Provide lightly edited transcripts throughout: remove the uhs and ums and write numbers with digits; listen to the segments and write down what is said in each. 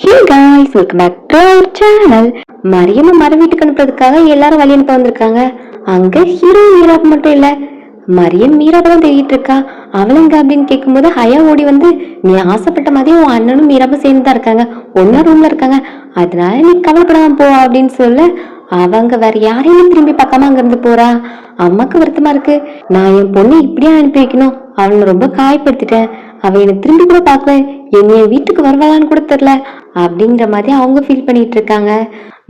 Hey guys, welcome back to our channel. Mariyamma மர வீட்டுக்கு அனுப்புறதுக்காக எல்லாரும் வழி அனுப்ப வந்திருக்காங்க. அங்க ஹீரோ மீராப் மட்டும் இல்ல, மரியம் மீராவை தான் தேடிட்டு இருக்கா. அவளுங்க அப்படின்னு கேட்கும்போது ஹயா ஓடி வந்து, நீ ஆசைப்பட்ட மாதிரி உன் அண்ணனும் மீராவும் சேர்ந்து தான் இருக்காங்க, ஒன்னா ரூம்ல இருக்காங்க, அதனால நீ கவலைப்படாம போ அப்படின்னு சொல்ல அவங்க வேற யாரையுமே திரும்பி பார்க்காம அங்க இருந்து போறா. அம்மாக்கு வருத்தமா இருக்கு. நான் என் பொண்ணு இப்படியே அனுப்பி வைக்கணும், அவனை ரொம்ப காயப்படுத்திட்டேன், அவ என்னை திரும்பி கூட பார்க்கல, என்னைய வீட்டுக்கு வருவாளான்னு கூட தெரியல அப்படிங்கிற மாதிரி அவங்க ஃபீல் பண்ணிட்டு இருக்காங்க.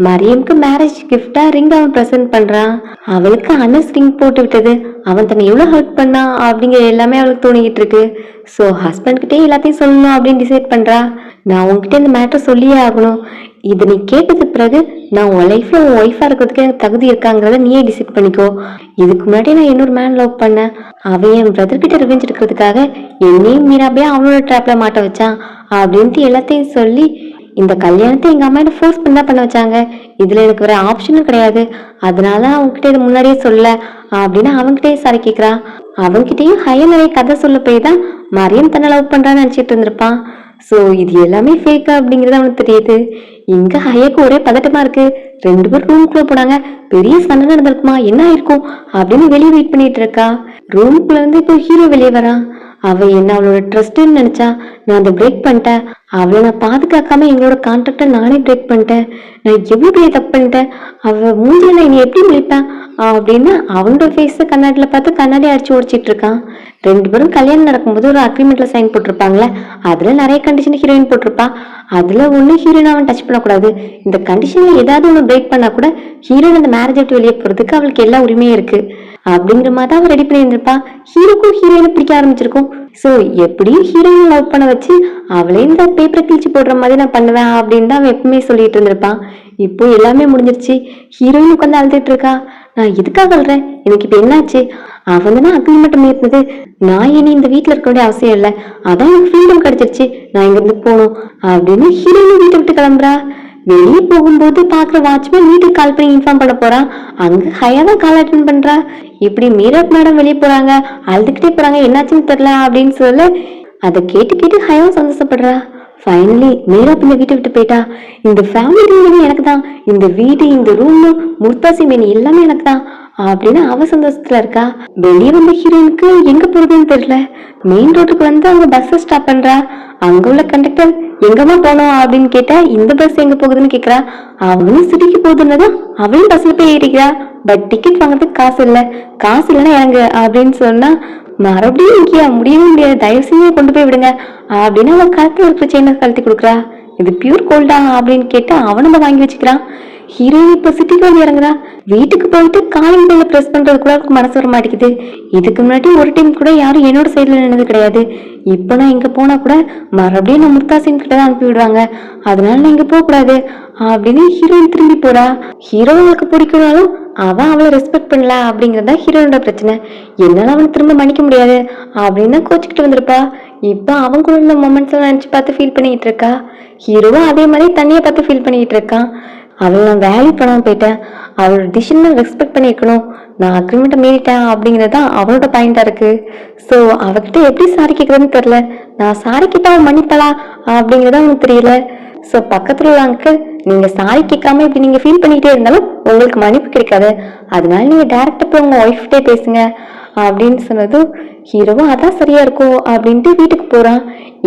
மரியம்க்கு மேரேஜ் கிஃப்டா ரிங் அவன் ப்ரெசென்ட் பண்றான். அவளுக்கு அனஸ் ரிங் போட்டு விட்டது, அவன் தன்னை எவ்வளவு ஹர்ட் பண்ணா அப்படிங்கிற எல்லாமே அவளுக்கு தோணிக்கிட்டு இருக்கு. ஸோ ஹஸ்பண்ட் கிட்டே எல்லாத்தையும் சொல்லணும் அப்படின்னு டிசைட் பண்றா. நான் உன்கிட்ட இந்த மேட்டர் சொல்லியே ஆகணும், இது நீ கேட்டது பிறகு நான் உன் லைஃப்ல உன் ஒய்ஃபா இருக்கிறதுக்கு எனக்கு தகுதி இருக்காங்கிறத நீயே டிசைட் பண்ணிக்கோ. இதுக்கு முன்னாடி நான் இன்னொரு மேன் லவ் பண்ணேன், அவன் என் பிரதர் கிட்ட ரிவெஞ்ச் எடுக்கிறதுக்காக என்னையும் மீராபையா அவனோட ட்ராப்ல மாட்ட வச்சான் அப்படின்ட்டு எல்லாத்தையும் சொல்லி இந்த கல்யாணத்தை எங்க அம்மா என்ன ஃபோர்ஸ் பண்ண வச்சாங்க, இதுல எனக்கு வேற ஆப்ஷனும் கிடையாது, அதனால அவங்ககிட்ட இது முன்னாடியே சொல்ல அப்படின்னு அவன்கிட்டயே சாரி கேட்கிறா. அவன்கிட்டயும் ஹையா நிறைய கதை சொல்ல போய் தான் மரியம் தன்னை லவ் பண்றான்னு நினைச்சிட்டு இருந்திருப்பான். ஸோ இது எல்லாமே ஃபேக்கா அப்படிங்கிறது அவனுக்கு தெரியுது. இங்க ஹையாக்கு ஒரே பதட்டமா இருக்கு. ரெண்டு பேரும் ரூம்குள்ள போனாங்க, பெரிய சண்டை நடந்திருக்குமா, என்ன ஆயிருக்கும் அப்படின்னு வெளியே வெயிட் பண்ணிட்டு இருக்கா. ரூம்குள்ள இருந்து இப்போ ஹீரோ வெளியே வரான். அவ என்ன அவளோட ட்ரஸ்ட்ன்னு நினைச்சா, நான் அதை பிரேக் பண்ணிட்டேன், அவளை நான் பாதுகாக்காம எங்களோட கான்ட்ராக்டை நானே பிரேக் பண்ணிட்டேன், நான் எவ்வளவு பெரிய தப்பு பண்ணிட்டேன், அவ மூஞ்சில நான் இனி எப்படி முடிப்பேன் அப்படின்னு அவனோட ஃபேஸ கண்ணாடியில பார்த்து கண்ணாடி அடிச்சு ஓடிச்சிட்டு இருக்கான். ரெண்டு பேரும் கல்யாணம் நடக்கும்போது ஒரு அக்ரிமெண்ட்ல சைன் போட்டிருப்பாங்களே, அதுல நிறைய கண்டிஷன் ஹீரோயின் போட்டிருப்பா. அதுல ஒண்ணு ஹீரோயின் அவன் டச் பண்ணக்கூடாது, இந்த கண்டிஷன்ல ஏதாவது ஒண்ணு பிரேக் பண்ணா கூட ஹீரோயின் அந்த மேரேஜ் விட்டு வெளியே போறதுக்கு அவளுக்கு எல்லா உரிமையும் இருக்கு அப்படிங்கிற மாதிரி அவன் ரெடி பண்ணி இருந்திருப்பா. ஹீரோக்கும் ஹீரோயினை பிடிக்க ஆரம்பிச்சிருக்கும். ஸோ எப்படியும் ஹீரோயின் லவ் பண்ண வச்சு அவளே இந்த பேப்பரை கிழிச்சு போடுற மாதிரி நான் பண்ணுவேன் அப்படின்னு தான் அவன் எப்பவுமே சொல்லிட்டு இருந்திருப்பான். இப்போ எல்லாமே முடிஞ்சிருச்சு. ஹீரோயின் உட்காந்து அழுதுட்டு இருக்கா. நான் எதுக்காக அழுறேன், எனக்கு இப்ப என்னாச்சு, அவன் தானே அக்ரிமெண்ட் மீறினது, நான் இனி இந்த வீட்டுல இருக்க வேண்டிய அவசியம் இல்லை, அதான் எனக்கு ஃப்ரீடம் கிடைச்சிருச்சு, நான் இங்க இருந்து போகணும் அப்படின்னு ஹீரோயின் வீட்டை விட்டு கிளம்புறா. வெளியே போகும்போது பாக்குற வாட்ச்மேன் வீட்டுக்கு கால் பண்ணி இன்ஃபார்ம் பண்ண போறான். அங்க ஹையா தான் கால் அட்டென்ட் பண்றா. இப்படி மீரப் மேடம் வெளியே போறாங்க, அழுதுகிட்டே போறாங்க, என்னாச்சுன்னு தெரியல அப்படின்னு சொல்ல அதை கேட்டு கேட்டு ஹையாவும் சந்தோஷப்படுறா. ஃபைனலி மீரப் இந்த வீட்டை விட்டு போயிட்டா. இந்த ஃபேமிலி எனக்கு தான், இந்த வீடு, இந்த ரூம், முர்தாசி மீன் எல்லாமே எனக்கு தான் அப்படின்னு அவ சந்தோஷத்துல இருக்கா. வெளியே வந்த ஹீரோயினுக்கு எங்க போறதுன்னு தெரியல. மெயின் ரோட்டுக்கு வந்து அவங்க பஸ் ஸ்டாப் பண்றா. அங்க உள்ள கண்டக்டர் எங்கம்மா போனோம் அப்படின்னு கேட்டா இந்த பஸ் எங்க போகுதுன்னு கேக்குறா. அவளும் சிட்டிக்கு போகுதுன்னதும் அவளும் பஸ்ல போய் ஏறிக்கிறா. பட் டிக்கெட் வாங்குறதுக்கு காசு இல்லைன்னா இறங்கு அப்படின்னு சொன்னா, மறுபடியும் இங்கேயா, முடியவே முடியாது, தயவு செஞ்சு கொண்டு போய் விடுங்க அப்படின்னு அவன் கழுத்துல இருக்கிற செயினை கழட்டி கொடுக்குறா. இது பியூர் கோல்டா அப்படின்னு கேட்டு அவனும் வாங்கி வச்சுக்கிறான். ஹீரோயின் இப்ப சிட்டிக்கு வந்து இறங்குறா. வீட்டுக்கு போயிட்டு காலிங் பெல்ல பிரஸ் பண்றது கூட அவருக்கு மனசு வர மாட்டேங்குது. இதுக்கு முன்னாடி ஒரு டைம் கூட யாரும் என்னோட சைட்ல நின்னது கிடையாது. இப்போ நான் இங்க போனா கூட மறுபடியும் நான் முர்தாசின் கிட்ட தான் அனுப்பி விடுவாங்க, அதனால நான் இங்க போக கூடாது அப்படின்னு ஹீரோயின் திரும்பி போறா. ஹீரோவுக்கு பிடிக்கனாலும் அவன் அவளை ரெஸ்பெக்ட் பண்ணல அப்படிங்கறதா ஹீரோனோட பிரச்சனை. என்னால அவனை திரும்ப மன்னிக்க முடியாது அப்படின்னு கோச்சுக்கிட்டு வந்திருப்பா. இப்ப அவன் கூட இந்த மொமெண்ட்ஸ் நினைச்சு பார்த்து ஃபீல் பண்ணிட்டு இருக்கா. ஹீரோவும் அதே மாதிரி தண்ணியை பார்த்து ஃபீல் பண்ணிட்டு இருக்கான். அவளை நான் வேல்யூ பண்ணாம போயிட்டேன், அவளோட டிசிஷனை ரெஸ்பெக்ட் பண்ணிக்கணும், நான் அக்ரிமெண்ட்டை மீறிட்டேன் அப்படிங்கறதான் அவளோட பாயிண்டா இருக்கு. ஸோ அவகிட்ட எப்படி சாரி கேட்கறதுன்னு தெரியல. நான் சாரி கேட்டா அவன் மன்னிப்பலா அப்படிங்கறத அவனுக்கு தெரியல. ஸோ பக்கத்துல உள்ள அங்கிள், நீங்க சாரி கேட்காம இப்படி நீங்க ஃபீல் பண்ணிக்கிட்டே இருந்தாலும் உங்களுக்கு மன்னிப்பு கிடைக்காது, அதனால நீங்க டைரக்டா போய் உங்க ஒய்ஃப்டே பேசுங்க அப்படின்னு சொன்னதும் ஹீரோவும் அதான் சரியா இருக்கும் அப்படின்ட்டு வீட்டுக்கு போறான்.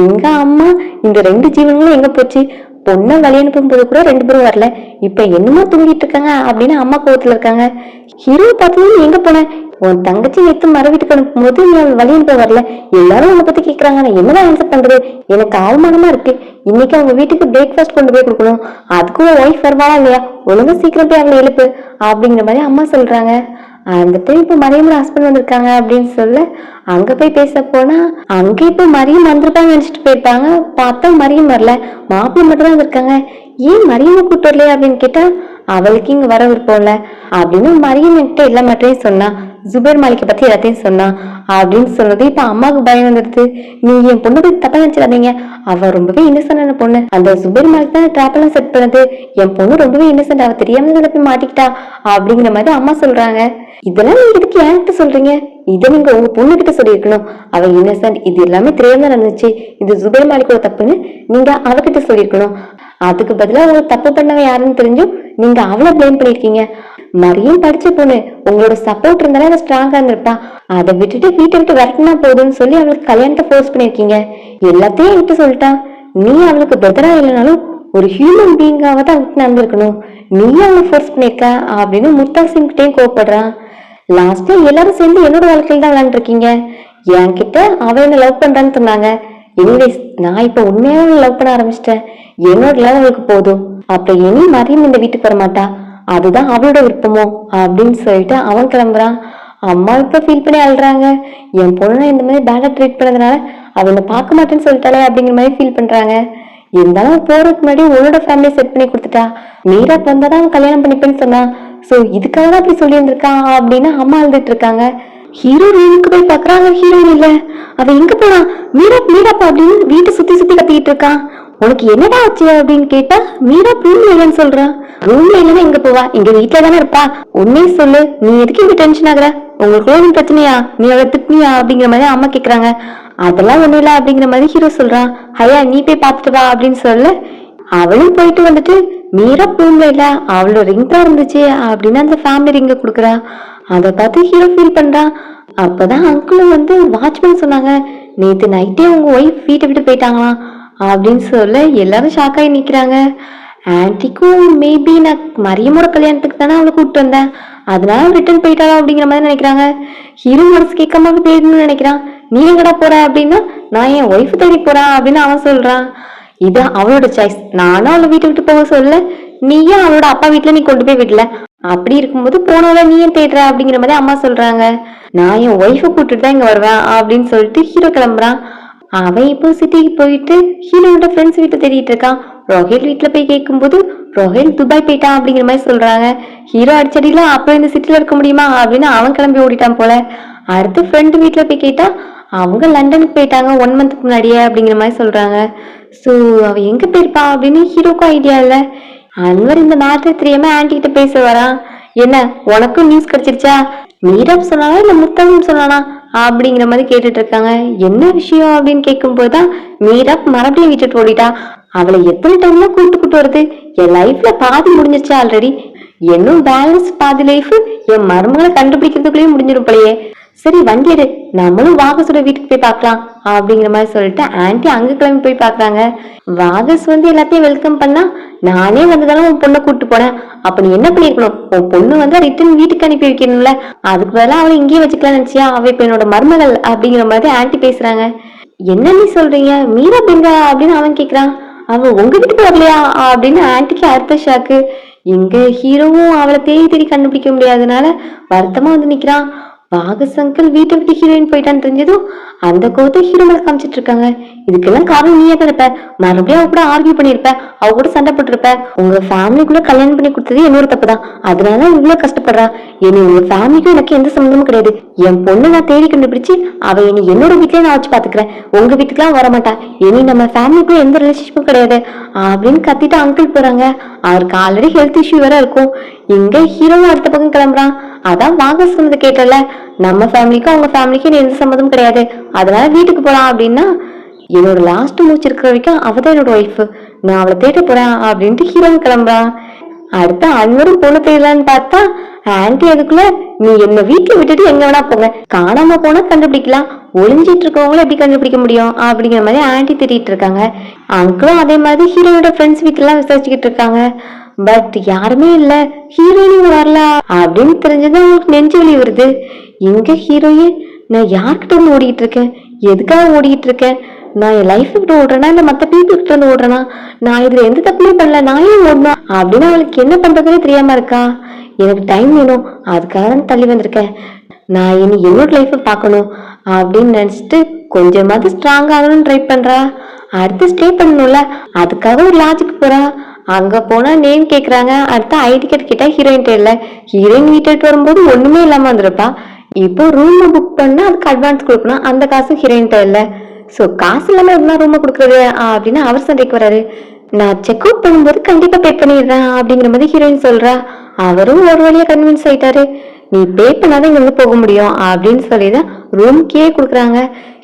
எங்க அம்மா இந்த ரெண்டு ஜீவன்களும் எங்க போச்சு, பொண்ணை வழி அனுப்பும் போது கூட ரெண்டு பேரும் வரல, இப்ப என்னமோ தூங்கிட்டு இருக்காங்க அப்படின்னு அம்மா கோவத்துல இருக்காங்க. ஹீரோ பார்த்ததும் எங்க போன, உன் தங்கச்சி நேத்து மர வீட்டுக்கு அனுப்பும் போது நீ வழி அனுப்ப வரல, எல்லாரும் உன்னை பத்தி கேக்குறாங்க, நான் என்னதான் ஆன்சர் பண்றது, எனக்கு அவமானமா இருக்கு, இன்னைக்கு அவங்க வீட்டுக்கு பிரேக்ஃபாஸ்ட் கொண்டு போய் கொடுக்கணும், அதுக்கும் ஒய்ஃப் வருவாளா இல்லையா, ஒழுங்கா சீக்கிரம் போய் அவங்களை எழுப்பு அப்படிங்கிற மாதிரி அம்மா சொல்றாங்க. அந்த டைம் இப்ப மரியம் ஹஸ்பண்ட் வந்திருக்காங்க அப்படின்னு சொல்ல அங்க போய் பேச போனா அங்க இப்ப மரியம் வந்திருப்பாங்க நினைச்சிட்டு போயிருப்பாங்க. பார்த்தா மரியம் வரல, மாப்பிள்ளை மட்டும் தான் வந்திருக்காங்க. ஏன் மரியமை கூட்டு வரலையா அப்படின்னு கேட்டா அவளுக்கு இங்க வர விருப்பம்ல அப்படின்னு மரியம் என்கிட்ட எல்லா மட்டும் சொன்னா, ஜுபேர் மாலிகை பத்தி எல்லாத்தையும் சொன்னா அப்படின்னு சொன்னது இப்ப அம்மாவுக்கு பயம் வந்துடுது. நீ என் பொண்ணு பத்தி தப்பா நினைச்சிடாதீங்க, அவ ரொம்பவே இன்னசென்டான பொண்ணு, அந்த ஜுபேர் மாலிக் தான் ட்ராப் எல்லாம் செட் பண்ணது, என் பொண்ணு ரொம்பவே இன்னசென்ட், அவ தெரியாம போய் மாட்டிக்கிட்டா அப்படிங்கிற மாதிரி அம்மா சொல்றாங்க. இதெல்லாம் நீங்க எதுக்கு என்கிட்ட சொல்றீங்க, இதை நீங்க உங்க பொண்ணுகிட்ட சொல்லியிருக்கணும். அவ இன்னசென்ட், இது எல்லாமே தெரியாம நடந்துச்சு, இது ஜுபைர் மாலிக்கோட தப்புன்னு நீங்க அவகிட்ட சொல்லியிருக்கணும். அதுக்கு பதிலா உங்களுக்கு தப்பு பண்ணவ யாருன்னு தெரிஞ்சும் நீங்க அவளை பிளேம் பண்ணிருக்கீங்க. மரியம் படிச்ச பொண்ணு, உங்களோட சப்போர்ட் இருந்தாலும் அவ ஸ்ட்ராங்கா இருந்திருப்பா. அதை விட்டுட்டு வீட்டை விட்டு விரட்டினா போதும்னு சொல்லி அவளுக்கு கல்யாணத்தை ஃபோர்ஸ் பண்ணிருக்கீங்க. எல்லாத்தையும் என்கிட்ட சொல்லிட்டா. நீ அவளுக்கு பெதரா இல்லைனாலும் ஒரு ஹியூமன் பீயிங்காக தான் விட்டு நடந்திருக்கணும். நீ அவளை ஃபோர்ஸ் பண்ணிருக்க அப்படின்னு முர்தாஸ் சிங் கிட்டேயும் கோவப்படுறான். லாஸ்ட்ல எல்லாரும் சேர்ந்து என்னோட வாழ்க்கையில் தான் விளையாண்டுருக்கீங்க. என்கிட்ட அவ என்ன லவ் பண்றான்னு சொன்னாங்க. எனிவேஸ், நான் இப்ப உண்மையாவே லவ் பண்ண ஆரம்பிச்சிட்டேன். என்னோட லவ் அவளுக்கு போதும். அப்ப இனி மரியம் இந்த வீட்டுக்கு வரமாட்டா, அதுதான் அவளோட விருப்பமோ அப்படின்னு சொல்லிட்டு அவன் கிளம்புறான். அம்மா இப்ப ஃபீல் பண்ணி அழுறாங்க. என் பொண்ணை இந்த மாதிரி பேடா ட்ரீட் பண்ணதுனால அவனை பார்க்க மாட்டேன்னு சொல்லிட்டாலே அப்படிங்கிற மாதிரி ஃபீல் பண்றாங்க. இருந்தாலும் போறதுக்கு முன்னாடி உன்னோட ஃபேமிலியை செட் பண்ணி கொடுத்துட்டா. மீராப் வந்தாதான் அவன் கல்யாணம் பண்ணிப்பேன்னு சொன்னான். சோ இதுக்காக தான் அப்படி சொல்லி இருந்திருக்கான் அப்படின்னு அம்மா அழுதுட்டு இருக்காங்க. ஹீரோ ரூமுக்கு போய் பாக்குறாங்க, ஹீரோயின் இல்ல. அவ எங்க போனா? மீராப் மீராப் அப்படின்னு வீட்டை சுத்தி சுத்தி கத்திக்கிட்டு இருக்கான். உனக்கு என்னடா ஆச்சு அப்படின்னு கேட்டா மீராப் ரூம்ல இல்லைன்னு சொல்றான். ரூம்ல இல்லைன்னா எங்க போவா? எங்க வீட்டுல தானே இருப்பா. உண்மையை சொல்லு, நீ எதுக்கு இங்க டென்ஷன் ஆகுற? உங்களுக்கு எதுவும் பிரச்சனையா? நீ அவளை திட்டினியா அப்படிங்கிற மாதிரி அம்மா கேக்குறாங்க. அதெல்லாம் ஒண்ணும் இல்ல அப்படிங்கிற மாதிரி ஹீரோ சொல்றான். ஹையா, நீ போய் பாத்துட்டு வா அப்படின்னு சொல்ல அவளும் போயிட்டு வந்துட்டு மீராப் ரூம்ல இல்ல, அவளோட ரிங் தான் இருந்துச்சு அப்படின்னு அந்த ஃபேமிலி ரிங்க குடுக்குறா. அதை பார்த்து ஹீரோ ஃபீல் பண்றான். அப்பதான் அங்கிளும் வந்து வாட்ச்மேன் சொன்னாங்க, நேத்து நைட்டே உங்க ஒய்ஃப் வீட்டை விட்டு போயிட்டாங்களாம் அப்படின்னு சொல்ல எல்லாரும் ஷாக் ஆகி நிக்கிறாங்க. ஆன்டிக்கும் மேபி நான் மரியமோட கல்யாணத்துக்கு தானே அவளை கூப்பிட்டு வந்தேன், அதனால ரிட்டர்ன் போயிட்டாளா அப்படிங்கிற மாதிரி நினைக்கிறாங்க. ஹீரோ மனசு கேட்காம தேடணும்னு நினைக்கிறான். நீ எங்கடா போற அப்படின்னா நான் என் ஒய்ஃப் தேடி போறேன் அப்படின்னு அவன் சொல்றான். இது அவளோட சாய்ஸ், நானும் அவளை வீட்டை விட்டு போக சொல்ல, நீயும் அவளோட அப்பா வீட்டுல நீ கொண்டு போய் விடல, அப்படி இருக்கும்போது போனவள நீ ஏன் தேடுற அப்படிங்கிற மாதிரி அம்மா சொல்றாங்க. நான் என் ஒய்ஃபை கூப்பிட்டுட்டு தான் இங்க வருவேன் அப்படின்னு சொல்லிட்டு ஹீரோ கிளம்புறான். அவன் இப்போ சிட்டிக்கு போயிட்டு ஹீரோட ஃப்ரெண்ட்ஸ் வீட்டை தேடிட்டு இருக்கான். ரொஹேல் வீட்டுல போய் கேட்கும்போது ரொஹேல் துபாய் போயிட்டான் அப்படிங்கிற மாதிரி சொல்றாங்க. ஹீரோ அடிச்சடியில அப்ப இந்த சிட்டில இருக்க முடியுமா அப்படின்னு அவன் கிளம்பி ஓடிட்டான் போல. அடுத்து ஃப்ரெண்டு வீட்டுல போய் கேட்டா அவங்க லண்டனுக்கு போயிட்டாங்க 1 மந்த்துக்கு முன்னாடியே அப்படிங்கிற மாதிரி சொல்றாங்க. சோ அவ எங்க போயிருப்பா அப்படின்னு ஹீரோக்கும் ஐடியா இல்ல. அன்வர் இந்த மேட்டர் தெரியாம ஆன்டி கிட்ட பேச வரான். என்ன, உனக்கும் நியூஸ் கிடைச்சிருச்சா? மீராப் சொன்னானா இல்ல முத்தம் சொன்னானா அப்படிங்கிற மாதிரி கேட்டுட்டு இருக்காங்க. என்ன விஷயம் அப்படின்னு கேட்கும் போதுதான் மீராப் மறுபடியும் விட்டுட்டு ஓடிட்டா. அவளை எத்தனை டைம்லாம் கூட்டு வருது? என் லைஃப்ல பாதி முடிஞ்சிருச்சு ஆல்ரெடி, இன்னும் பேலன்ஸ் பாதி லைஃப் என் மருமகளை கண்டுபிடிக்கிறதுக்குள்ளேயே முடிஞ்சிடும் போலயே. சரி வண்டி எடு, நம்மளும் வாகஸோட வீட்டுக்கு போய் பார்க்கலாம் அப்படிங்கிற மாதிரி சொல்லிட்டு ஆன்டி அங்க கிளம்பி போய் பாக்குறாங்க. வாகஸ் வந்து எல்லாத்தையும் வெல்கம் பண்ணா, நானே வந்ததாலும் உன் பொண்ணை கூட்டு போனேன், அப்ப நீ என்ன பண்ணிருக்கணும்? உன் பொண்ணு வந்து ரிட்டர்ன் வீட்டுக்கு அனுப்பி வைக்கணும்ல, அதுக்கு பதிலாக அவளை இங்கேயே வச்சுக்கலாம் நினைச்சியா? அவ இப்ப என்னோட மருமகள் அப்படிங்கிற மாதிரி ஆன்டி பேசுறாங்க. என்ன நீ சொல்றீங்க? மீரா பெங்கா அப்படின்னு அவன் கேக்குறான். அவ உங்க வீட்டுக்கு வரலையா அப்படின்னு ஆன்டிக்கு அடுத்த ஷாக்கு. எங்க ஹீரோவும் அவளை தேடி தேடி கண்டுபிடிக்க முடியாதனால வருத்தமா வந்து நிக்கிறான். வாகஸ் அங்கிள் வீட்டை விட்டு ஹீரோயின் போயிட்டான்னு தெரிஞ்சதும் அந்த கோவத்தை ஹீரோ மேல காமிச்சிட்டு இருக்காங்க. இதுக்கெல்லாம் காரணம் நீயே தான் இருப்ப, மறுபடியும் அவ கூட ஆர்கியூ பண்ணிருப்ப, அவ கூட சண்டை போட்டிருப்ப. உங்க ஃபேமிலிக்குள்ள கல்யாணம் பண்ணி கொடுத்தது என்னோட தப்பு தான், அதனால இவ்வளவு கஷ்டப்படுறா. இனி உங்க ஃபேமிலிக்கும் எனக்கு எந்த சம்மந்தமும் கிடையாது. என் பொண்ணு நான் தேடி கண்டுபிடிச்சு அவ இனி என்னோட வீட்லயே நான் வச்சு பாத்துக்கிறேன், உங்க வீட்டுக்குலாம் வரமாட்டா. இனி நம்ம ஃபேமிலிக்கும் எந்த ரிலேஷன்ஷிப்பும் கிடையாது அப்படின்னு கத்திட்டு அங்கிள் போறாங்க. அவருக்கு ஆல்ரெடி ஹெல்த் இஷ்யூ வேற இருக்கும். எங்க ஹீரோவும் அடுத்த பக்கம் கிளம்புறான். அதான் வாகஸ் சொன்னது கேட்டல, நம்ம ஃபேமிலிக்கும் அவங்க ஃபேமிலிக்கும் எந்த சம்மந்தமும் கிடையாது, அதனால வீட்டுக்கு போலாம் அப்படின்னா, என்னோட லாஸ்ட் மூச்சு இருக்கிற வரைக்கும் அவதான் என்னோட ஒய்ஃப், நான் அவளை தேட போறேன் அப்படின்ட்டு ஹீரோவும் கிளம்புறான். அடுத்த அன்வரும் பொண்ணு தேடலான்னு பார்த்தா ஆன்டி அதுக்குள்ள, நீ என்ன வீட்டுல விட்டுட்டு எங்க வேணா போங்க, காணாம போனா கண்டுபிடிக்கலாம், ஒளிஞ்சிட்டு இருக்கவங்கள எப்படி கண்டுபிடிக்க முடியும் அப்படிங்கிற மாதிரி ஆன்டி திட்டிட்டு இருக்காங்க. அங்கிளும் அதே மாதிரி ஹீரோயோட ஃப்ரெண்ட்ஸ் வீட்டுல எல்லாம் விசாரிச்சுக்கிட்டு இருக்காங்க. பட் யாருமே இல்ல, ஹீரோயின் வரல அப்படின்னு தெரிஞ்சதான் உங்களுக்கு நெஞ்சு வலி வருது. எங்க ஹீரோயின்? நான் யார்கிட்ட இருந்து ஓடிட்டு இருக்கேன்? எதுக்காக ஓடிட்டு இருக்கேன்? நான் என் லைஃப் கிட்ட ஓடுறேனா இல்ல மத்த பீப்புள் கிட்ட இருந்து ஓடுறேனா? நான் இதுல எந்த தப்புமே பண்ணல, நான் ஏன் ஓடணும் அப்படின்னு அவளுக்கு என்ன பண்றதுன்னு தெரியாம இருக்கா. எனக்கு டைம் வேணும், அதுக்காக தான் தள்ளி வந்திருக்கேன். நான் இனி என்னோட லைஃப பாக்கணும் அப்படின்னு நினைச்சிட்டு கொஞ்சமாவது ஸ்ட்ராங் ஆகணும்னு ட்ரை பண்றா. அடுத்து ஸ்டே பண்ணணும்ல, அதுக்காக ஒரு லாஜிக் போறா. அங்க போனா நேம் கேக்குறாங்க. அடுத்த ஐ டிக்கெட் கேட்டா ஹீரோயின் இல்ல. ஹீரோயின் வீட்டுக்கு வரும்போது ஒண்ணுமே இல்லாம வந்திருப்பா. இப்போ ரூம் புக் பண்ணா அதுக்கு அட்வான்ஸ் கொடுக்கணும், அந்த காசு ஹீரோயின் இல்ல. சோ காசு இல்லாம என்ன ரூம் கொடுக்குறது அப்படின்னு அவர் சண்டைக்கு வராரு. நான் செக் அவுட் பண்ணும்போது கண்டிப்பா பே பண்ணிடுறேன் அப்படிங்கிற மாதிரி ஹீரோயின் சொல்றா. அவரும் ஒரு வழியா கன்வின்ஸ் ஆயிட்டாரு. நீ பே பண்ணாதான் இங்க வந்து போக முடியும் அப்படின்னு சொல்லிதான் ரூம்க்கே கொடுக்குறாங்க.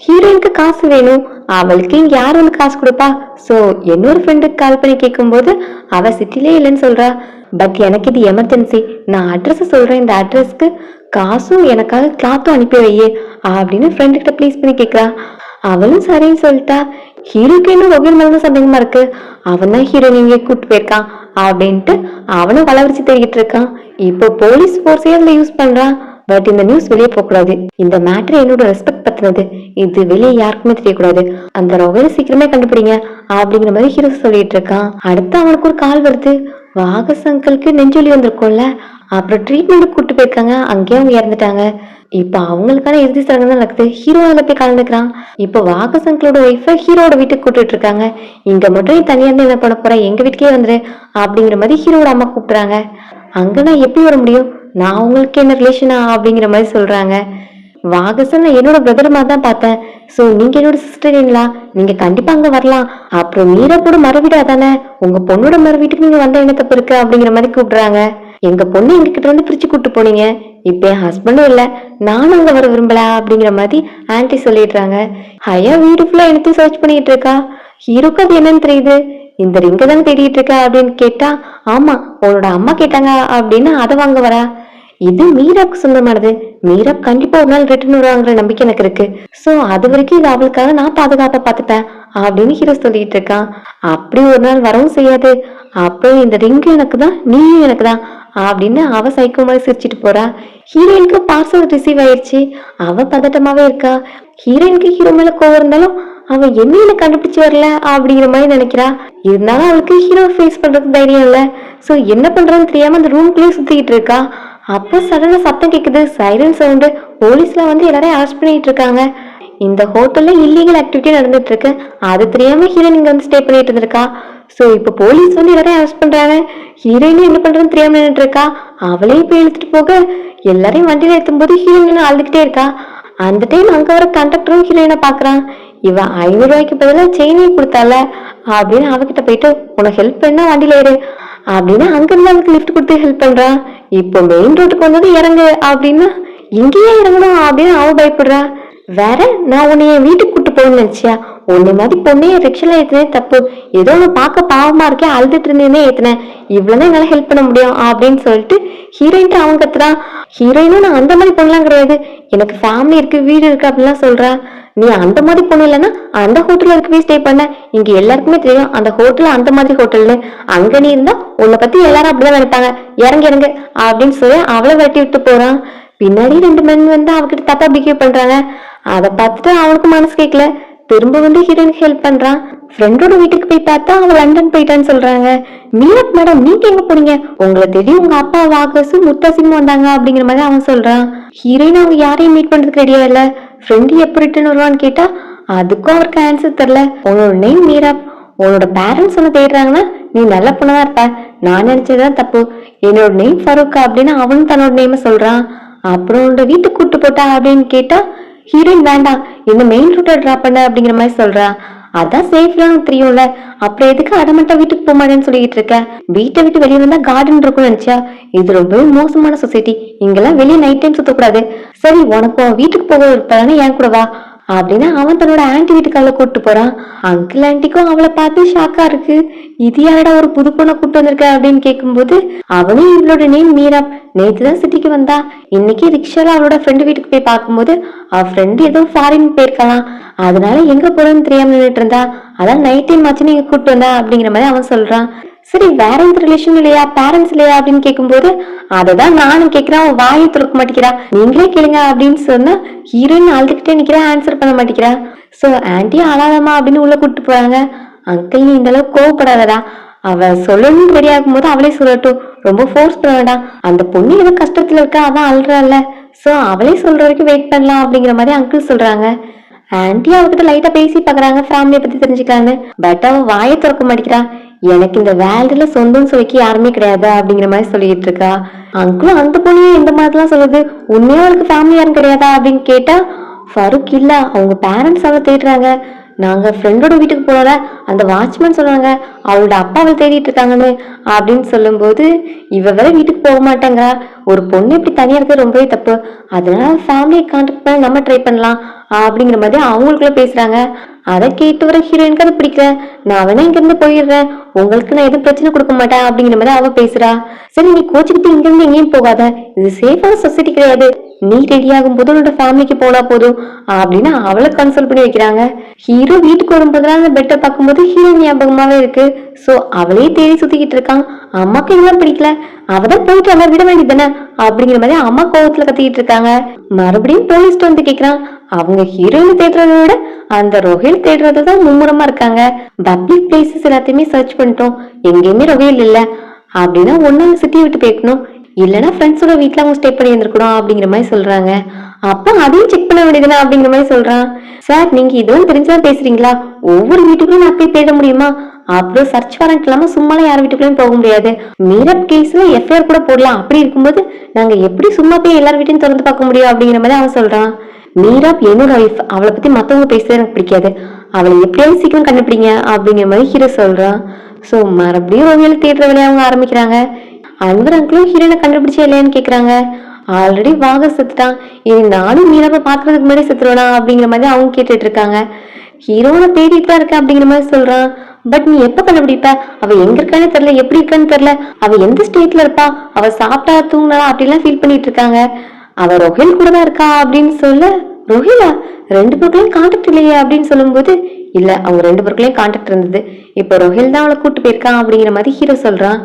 ஹீரோயினுக்கு காசு வேணும், அவளுக்கு இங்க யார் வந்து காசு கொடுப்பா? சோ என்னொரு ஃப்ரெண்டுக்கு கால் பண்ணி கேட்கும்போது அவ சிட்டிலே இல்லைன்னு சொல்றா. பட் எனக்கு இது எமர்ஜென்சி, நான் அட்ரஸ் சொல்றேன், இந்த அட்ரஸ்க்கு காசும் எனக்காக கிளாத்தும் அனுப்பி வையே அப்படின்னு ஃப்ரெண்டு கிட்ட ப்ளீஸ் பண்ணி கேட்கறா. அவளும் சரின்னு சொல்லிட்டா. ஹீரோக்கு இன்னும் ரொபின் மேலதான் சந்தேகமா இருக்கு. அவன் தான் ஹீரோயின் இங்கே கூட்டு போயிருக்கான் அப்படின்ட்டு அவனும் வளவரிச்சு தேடிட்டு இருக்கான். இப்போ போலீஸ் போர்ஸே அதுல யூஸ் பண்றான். பட் இந்த நியூஸ் வெளியே போக கூடாது, இந்த மேட்டர் என்னோட ரெஸ்பெக்ட் பத்தினது, இது வெளியே யாருக்குமே தெரியக்கூடாது, அந்த ரொபேரை சீக்கிரமே கண்டுபிடிங்க அப்படிங்கிற மாதிரி ஹீரோ சொல்லிட்டு இருக்கான். அடுத்து அவனுக்கு ஒரு கால் வருது. வாகஸ் அங்கிளுக்கு நெஞ்சொலி வந்திருக்கும்ல, அப்புறம் ட்ரீட்மெண்ட் கூட்டு போயிருக்காங்க, அங்கேயே அவங்க இறந்துட்டாங்க. இப்ப அவங்களுக்கான இறுதி சடங்கு தான் நடக்குது. ஹீரோ அதுல போய் கலந்துக்கிறான். இப்ப வாகஸ் அங்கிளோட ஒய்ஃப ஹீரோட வீட்டுக்கு கூட்டிட்டு இருக்காங்க. இங்க மட்டும் நீ தனியா இருந்து என்ன பண்ண போற, எங்க வீட்டுக்கே வந்துரு அப்படிங்கிற மாதிரி ஹீரோட அம்மா கூப்பிடுறாங்க. அங்க நான் எப்படி வர முடியும், நான் உங்களுக்கு என்ன ரிலேஷனா அப்படிங்கிற மாதிரி சொல்றாங்க. வாகசன் என்னோட பிரதர் மாதிரி தான் பார்த்தேன், சோ நீங்க என்னோட சிஸ்டர் இல்லா, நீங்க கண்டிப்பா அங்க வரலாம். அப்புறம் மீரப்போட மறு வீடு அதானே, உங்க பொண்ணோட மறு வீட்டுக்கு நீங்க வந்த என்ன தப்பு இருக்கு அப்படிங்கிற மாதிரி கூப்பிடுறாங்க. எங்க பொண்ணு எங்க கிட்ட இருந்து பிரிச்சு கூட்டு போனீங்க, இப்ப என் ஹஸ்பண்டும் இல்ல, நானும் அங்க வர விரும்பல அப்படிங்கிற மாதிரி ஆன்டி சொல்லிடுறாங்க. ஹையா வீடு ஃபுல்லா எடுத்து சர்ச் பண்ணிட்டு இருக்கா. ஹீரோக்கு அது என்னன்னு தெரியுது. இந்த ரிங்க தானே தேடிட்டு இருக்கா அப்படின்னு கேட்டா, ஆமா உன்னோட அம்மா கேட்டாங்க அப்படின்னு அதை வாங்க வரா. இது மீராக்கு சொந்தமானது, மீராப் கண்டிப்பா ஒரு நாள் ரிட்டர்ன் வருவாங்கிற நம்பிக்கை எனக்கு இருக்கு. சோ அது வரைக்கும் இது அவளுக்காக நான் பாதுகாப்பா பாத்துப்பேன் அப்படின்னு ஹீரோ சொல்லிட்டு இருக்கான். அப்படி ஒரு நாள் வரவும் செய்யாது, அப்போ இந்த ரிங்கு எனக்கு தான், நீயும் எனக்கு தான் அப்படின்னு அவ சைக்கோ மாதிரி சிரிச்சிட்டு போறா. ஹீரோயினுக்கு பார்சல் ரிசீவ் ஆயிடுச்சு, அவ பதட்டமாவே இருக்கா. ஹீரோயினுக்கு ஹீரோ மேல கோவம் இருந்தாலும் அவ என்னையில கண்டுபிடிச்சு வரல அப்படிங்கிற மாதிரி நினைக்கிறா. இருந்தாலும் அவளுக்கு ஹீரோ ஃபேஸ் பண்றதுக்கு தைரியம் இல்ல. சோ என்ன பண்றதுன்னு தெரியாம அந்த ரூம்குள்ளேயே சுத்திட்டு இருக்கா. அப்ப சடனா சத்தம் கேக்குது, சைரன் சவுண்டு. போலீஸ்ல வந்து எல்லாரையும் அரெஸ்ட் பண்ணிட்டு இருக்காங்க. இந்த ஹோட்டல்ல இல்லீகல் ஆக்டிவிட்டி நடந்துட்டு இருக்கு, அது தெரியாம ஹீரோயின் இங்க வந்து ஸ்டே பண்ணிட்டு இருந்திருக்கா. சோ இப்ப போலீஸ் வந்து எல்லாரையும் அரெஸ்ட் பண்றாங்க. ஹீரோயின் என்ன பண்றதுன்னு தெரியாம நின்றுட்டு இருக்கா. அவளே போய் இழுத்துட்டு போக எல்லாரையும் வண்டியில ஏற்றும் போது ஹீரோயின் அழுதுகிட்டே இருக்கா. அந்த டைம் அங்க வர கண்டக்டரும் ஹீரோயினை பாக்குறான். இவ 500 ரூபாய்க்கு பதிலாக செயினையும் கொடுத்தால அப்படின்னு அவகிட்ட போயிட்டு, உனக்கு ஹெல்ப் பண்ணா வண்டியில ஏறு அப்படின்னு அங்க இருந்து அவளுக்கு லிஃப்ட் கொடுத்து ஹெல்ப் பண்றான். இப்போ மெயின் ரோட்டுக்கு வந்தது இறங்கு அப்படின்னா இங்கேயே இறங்கணும் அப்படின்னு அவ பயப்படுறா. வேற நான் உன்னை என் வீட்டுக்கு கூட்டு போகணும்னு நினைச்சியா, உன்னை மாதிரி பொண்ணைய ரிக்ஷால ஏத்துனே தப்பு, ஏதோ ஒண்ணு பார்க்க பாவமா இருக்கேன் அழுதுட்டு இருந்தேனே ஏத்துனேன், இவ்வளவுதான் என்னால ஹெல்ப் பண்ண முடியும் அப்படின்னு சொல்லிட்டு ஹீரோயின் அவன் கத்துறான். ஹீரோயினும் நான் அந்த மாதிரி பொண்ணுலாம் கிடையாது, எனக்கு ஃபேமிலி இருக்கு வீடு இருக்கு அப்படிலாம் சொல்றா. நீ அந்த மாதிரி பொண்ணு இல்லைன்னா அந்த ஹோட்டல்ல இருக்கவே ஸ்டே பண்ண, இங்க எல்லாருக்குமே தெரியும் அந்த ஹோட்டல் அந்த மாதிரி ஹோட்டல்னு, அங்க நீ இருந்தா உன்னை பத்தி எல்லாரும் அப்படிதான் நினைப்பாங்க, இறங்க இறங்கு அப்படின்னு சொல்லி அவளை வெட்டி விட்டு போறான். பின்னாடி 2 மென் வந்து அவகிட்ட தப்பா பிஹேவ் பண்றாங்க. அதை பார்த்துட்டு அவனுக்கு மனசு கேட்கல, திரும்ப வந்து ஹீரோயினுக்கு ஹெல்ப் பண்றான். ஃப்ரெண்டோட வீட்டுக்கு போய் பார்த்தா அவ லண்டன் போயிட்டான்னு சொல்றாங்க. மீரப் மேடம் நீங்க எங்க போனீங்க, உங்களை தேடி உங்க அப்பா வாகஸும் முத்தாசிமும் வந்தாங்க அப்படிங்கிற மாதிரி அவன் சொல்றான். ஹீரோயின் அவங்க யாரையும் மீட் பண்றதுக்கு ரெடியா இல்ல. ஃப்ரெண்டு எப்ப ரிட்டர்ன் வருவான்னு கேட்டா அதுக்கும் அவருக்கு ஆன்சர் தெரியல. உன்னோட நேம் மீரப், உன்னோட பேரண்ட்ஸ் ஒன்னு தேடுறாங்கன்னா நீ நல்ல பொண்ணதான் இருப்ப, நான் நினைச்சதுதான் தப்பு, என்னோட நேம் ஃபரூக் அப்படின்னு அவனும் தன்னோட நேம சொல்றான். அப்புறம் உன்னோட வீட்டுக்கு கூட்டு போட்டா அப்படின்னு கேட்டா ஹீரோயின் வேண்டாம் இந்த மெயின் ரூட்டை டிராப் பண்ண அப்படிங்கிற மாதிரி சொல்றா. அதான் சேஃப்லான்னு தெரியும்ல, அப்புறம் எதுக்கு அடமட்டா வீட்டுக்கு போக மாட்டேன்னு சொல்லிட்டு இருக்க, வீட்டை விட்டு வெளியே வந்தா கார்டன் இருக்கும்னு நினைச்சா, இது ரொம்பவே மோசமான சொசைட்டி, இங்கெல்லாம் வெளியே நைட் டைம் சுத்தக்கூடாது, சரி உனக்கு வீட்டுக்கு போக இருப்பானே என் கூட வா அப்படின்னு அவன் தன்னோட ஆன்டி வீட்டுக்கு அவளை கூட்டு போறான். அங்கிள் ஆன்டிக்கும் அவளை பார்த்து ஷாக்கா இருக்கு, இது யாரடா ஒரு புது பொண்ணை கூட்டு வந்திருக்க அப்படின்னு கேட்கும்போது அவனும் இவளோட நேம் மீராப், நேத்துதான் சிட்டிக்கு வந்தா, இன்னைக்கு ரிக்ஷால அவளோட ஃப்ரெண்டு வீட்டுக்கு போய் பார்க்கும்போது அவ ஃப்ரெண்டு ஏதோ ஃபாரின் போயிருக்கலாம், அதனால எங்க போறேன்னு தெரியாம நின்றுட்டு இருந்தா, அதான் நைட் டைம் ஆச்சு நீங்க கூட்டு வந்தா அப்படிங்கிற மாதிரி அவன் சொல்றான். சரி வேற எந்த ரிலேஷன் இல்லையா, பேரண்ட்ஸ் இல்லையா அப்படின்னு கேட்கும்போது அததான் நானும் கேட்கிறேன், அவன் வாயை திறக்க மாட்டேங்கிறா, நீங்களே கேளுங்க அப்படின்னு சொன்னா ஹீரோயின் அழுதுகிட்டே நிக்கிறா, ஆன்சர் பண்ண மாட்டேங்கிறா. சோ ஆன்டி அழாதமா அப்படின்னு உள்ள கூட்டு போறாங்க. அங்கிள் நீ இந்த அளவுக்கு கோவப்படாதடா, அவ சொல்லணும்னு ரெடி ஆகும் போது அவளே சொல்லட்டும், ரொம்ப ஃபோர்ஸ் பண்ண வேண்டாம், அந்த பொண்ணு ஏதோ கஷ்டத்துல இருக்கா அதான் அழுறாள்ல, சோ அவளே சொல்ற வரைக்கும் வெயிட் பண்ணலாம் அப்படிங்கிற மாதிரி அங்கிள் சொல்றாங்க. ஆன்டி அவகிட்ட லைட்டா பேசி பாக்குறாங்க ஃபேமிலியை பத்தி தெரிஞ்சுக்கலான்னு, பட் அவ வாயை திறக்க மாட்டேங்கிறா. எனக்கு இந்த வேல்டுல சொந்தம் சொல்லிக்க யாருமே கிடையாது அப்படிங்கிற மாதிரி சொல்லிட்டு இருக்கா. அங்கிளும் அந்த பொண்ணையும் இந்த மாதிரிலாம் சொல்லுது, உண்மையா அவளுக்கு ஃபேமிலி யாரும் கிடையாதா அப்படின்னு கேட்டா ஃபருக் இல்ல அவங்க பேரண்ட்ஸ் அவ தேடுறாங்க, நாங்க ஃப்ரெண்டோட வீட்டுக்கு போனோம்ல, அந்த வாட்ச்மேன் சொன்னாங்க அவளோட அப்பாவை தேடிட்டு இருக்காங்கன்னு அப்படின்னு சொல்லும்போது, இவ வேற வீட்டுக்கு போக மாட்டேங்கிறா. ஒரு பொண்ணு இப்படி தனியா இருக்கிறது ரொம்பவே தப்பு. அதனால ஃபேமிலியை கான்டாக்ட் பண்ணி நம்ம ட்ரை பண்ணலாம் அப்படிங்கிற மாதிரி அவங்களுக்குள்ள பேசுறாங்க. அதை கேட்டு வர ஹீரோயினுக்கு அது பிடிக்கல. நான் வேணா இங்க இருந்து போயிடுறேன், உங்களுக்கு நான் எதுவும் பிரச்சனை கொடுக்க மாட்டேன் அப்படிங்கிற மாதிரி அவ பேசுறா. சரி, நீ கோச்சுக்கிட்டு இங்க இருந்து எங்கேயும் போகாத, இது சேஃபான சொசைட்டி கிடையாது, நீ ரெடி ஆகும் போது உன்னோட ஃபேமிலிக்கு போனா போதும் அப்படின்னு அவளை கன்சல்ட் பண்ணி வைக்கிறாங்க. ஹீரோ வீட்டுக்கு வரும்போதுலாம் அந்த பெட்டை பார்க்கும்போது ஹீரோ ஞாபகமாவே இருக்கு. சோ அவளே தேடி சுத்திக்கிட்டு இருக்கான். அம்மாக்கு இதெல்லாம் பிடிக்கல, அவதான் போயிட்டு அவ விட வேண்டியதானே அப்படிங்கிற மாதிரி அம்மா கோவத்துல கத்திக்கிட்டு இருக்காங்க. மறுபடியும் போலீஸ் வந்து கேக்குறான். அவங்க ஹீரோயின் தேடுறத விட அந்த ரொஹேல் தேடுறதுதான் மும்முரமா இருக்காங்க. பப்ளிக் பிளேசஸ் எல்லாத்தையுமே சர்ச் பண்ணிட்டோம், எங்கேயுமே ரொஹேல் இல்ல. அப்படின்னா ஒன்னு சிட்டி விட்டு போய்க்கணும், இல்லைன்னா ஃப்ரெண்ட்ஸோட வீட்டுல அவங்க ஸ்டே பண்ணி இருந்திருக்கணும் அப்படிங்கிற மாதிரி சொல்றாங்க. அப்ப அதையும் செக் பண்ண வேண்டியதுனா அப்படிங்கிற மாதிரி சொல்றான். சார், நீங்க இதுவும் தெரிஞ்சுதான் பேசுறீங்களா? ஒவ்வொரு வீட்டுக்குள்ளும் நான் போய் தேட முடியுமா? அப்புறம் சர்ச் வாரண்ட் இல்லாம சும்மாலாம் யார் வீட்டுக்குள்ளயும் போக முடியாது. மீரப் கேஸ்ல எஃப்ஐஆர் கூட போடலாம். அப்படி இருக்கும்போது நாங்க எப்படி சும்மா போய் எல்லார் வீட்டையும் திறந்து பார்க்க முடியும் அப்படிங்கிற மாதிரி அவன் சொல்றான். மீரப் என்னோட ஒய்ஃப், அவளை பத்தி மத்தவங்க பேசுறது எனக்கு பிடிக்காது, அவளை எப்படியாவது சீக்கிரம் கண்டுபிடிங்க அப்படிங்கிற மாதிரி ஹீரோ சொல்றான். சோ மறுபடியும் ரோஹில தேடுற வேலையை அவங்க ஆரம்பிக்கிறாங்க. அன்வர் அங்கிளும் ஹீரோனை கண்டுபிடிச்சா இல்லையான்னு கேக்குறாங்க. ஆல்ரெடி வாக செத்துட்டான், இனி நானும் மீராவை பாக்குறதுக்கு முன்னாடி செத்துருவனா அப்படிங்கிற மாதிரி அவங்க கேட்டுட்டு இருக்காங்க. ஹீரோனை தேடிட்டு தான் இருக்க அப்படிங்கிற மாதிரி சொல்றான். பட் நீ எப்ப கண்டுபிடிப்ப? அவ எங்க இருக்கான்னு தெரியல, எப்படி இருக்கான்னு தெரியல, அவ எந்த ஸ்டேட்ல இருப்பா, அவ சாப்பிட்டா தூங்கினா அப்படிலாம் ஃபீல் பண்ணிட்டு இருக்காங்க. அவ ரொஹேல் கூட தான் இருக்கா அப்படின்னு சொல்ல, ரொஹேலா ரெண்டு பேருக்குள்ளயும் கான்டாக்ட் இல்லையே அப்படின்னு சொல்லும்போது, இல்ல அவங்க ரெண்டு பேருக்குள்ளயும் கான்டாக்ட் இருந்தது, இப்ப ரொஹேல் தான் அவளை கூட்டு போயிருக்கான் அப்படிங்கிற மாதிரி ஹீரோ சொல்றான்.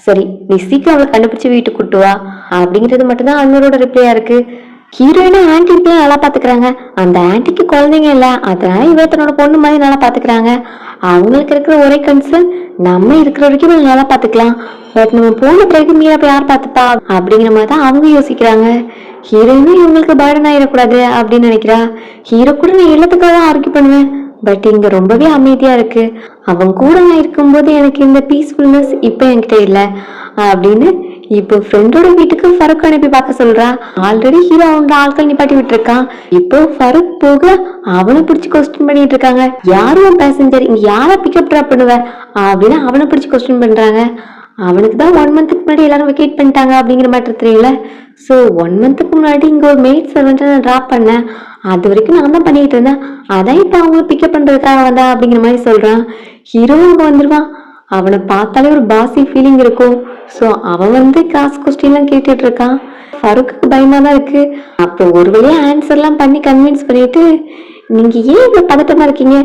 சரி, நீ சீக்கிரம் அவளை கண்டுபிடிச்சு வீட்டுக்கு கூட்டு வா அப்படிங்கிறது மட்டும்தான் அன்வரோட ரிப்ளையா இருக்கு. ஹீரோயினா ஆன்டி இப்பெல்லாம் நல்லா பாத்துக்கிறாங்க, அந்த ஆன்டிக்கு குழந்தைங்க இல்ல, அதனால இவ தன்னோட பொண்ணு மாதிரி நல்லா பாத்துக்கிறாங்க. அவங்களுக்கு இருக்கிற ஒரே கன்சர்ன், நம்ம இருக்கிற வரைக்கும் நம்ம நல்லா பாத்துக்கலாம், பட் நம்ம போன பிறகு மீரா போய் யார் பாத்துப்பா அப்படிங்கிற மாதிரி தான் அவங்க யோசிக்கிறாங்க. ஹீரோயினும் இவங்களுக்கு பேர்டன் ஆயிடக்கூடாது அப்படின்னு நினைக்கிறா. ஹீரோ கூட நான் எல்லாத்துக்காக தான் ஆர்கியூ பண்ணுவேன், பட் இங்க ரொம்பவே அமைதியா இருக்கு, அவன் கூட நான் இருக்கும்போது எனக்கு இந்த பீஸ்ஃபுல்னஸ் இப்ப என்கிட்ட இல்ல அப்படின்னு இப்போ ஃப்ரெண்டோட வீட்டுக்கு ஃபருக் அனுப்பி பார்க்க சொல்றா. ஆல்ரெடி ஹீரோ அவங்க ஆட்கள் நிப்பாட்டி விட்டு இருக்கான். இப்போ ஃபருக் போக அவனை பிடிச்சி கொஸ்டின் பண்ணிட்டு இருக்காங்க. யாரும் பேசஞ்சர், இங்க யார பிக்கப் ட்ராப் பண்ணுவ அப்படின்னு அவனை பிடிச்சி கொஸ்டின் பண்றாங்க. அவனுக்கு தான் 1 மந்த்துக்கு முன்னாடி எல்லாரும் வெக்கேட் பண்ணிட்டாங்க அப்படிங்கிற மாதிரி தெரியல. ஸோ 1 மந்த்துக்கு முன்னாடி இங்க ஒரு மெய்ட் சர்வெண்ட்டை நான் ட்ராப் பண்ணேன், அது வரைக்கும் நான் தான் பண்ணிட்டு இருந்தேன், அதான் இப்போ அவங்கள பிக்கப் பண்றதுக்காக வந்தா அப்படிங்கிற மாதிரி சொல்றான். ஹீரோ அங்க வந்துருவான். அவனை பார்த்தாலே ஒரு பாசி ஃபீலிங் இருக்கும். ஸோ அவன் வந்து கிராஸ் கொஸ்டின்லாம் கேட்டுட்டு இருக்கான். ஃபருக்குக்கு பயமா தான் இருக்கு. அப்போ ஒரு வழியா ஆன்சர்லாம் பண்ணி கன்வின்ஸ் பண்ணிட்டு, நீங்க ஏன் இவ்வளவு பதட்டமா இருக்கீங்க,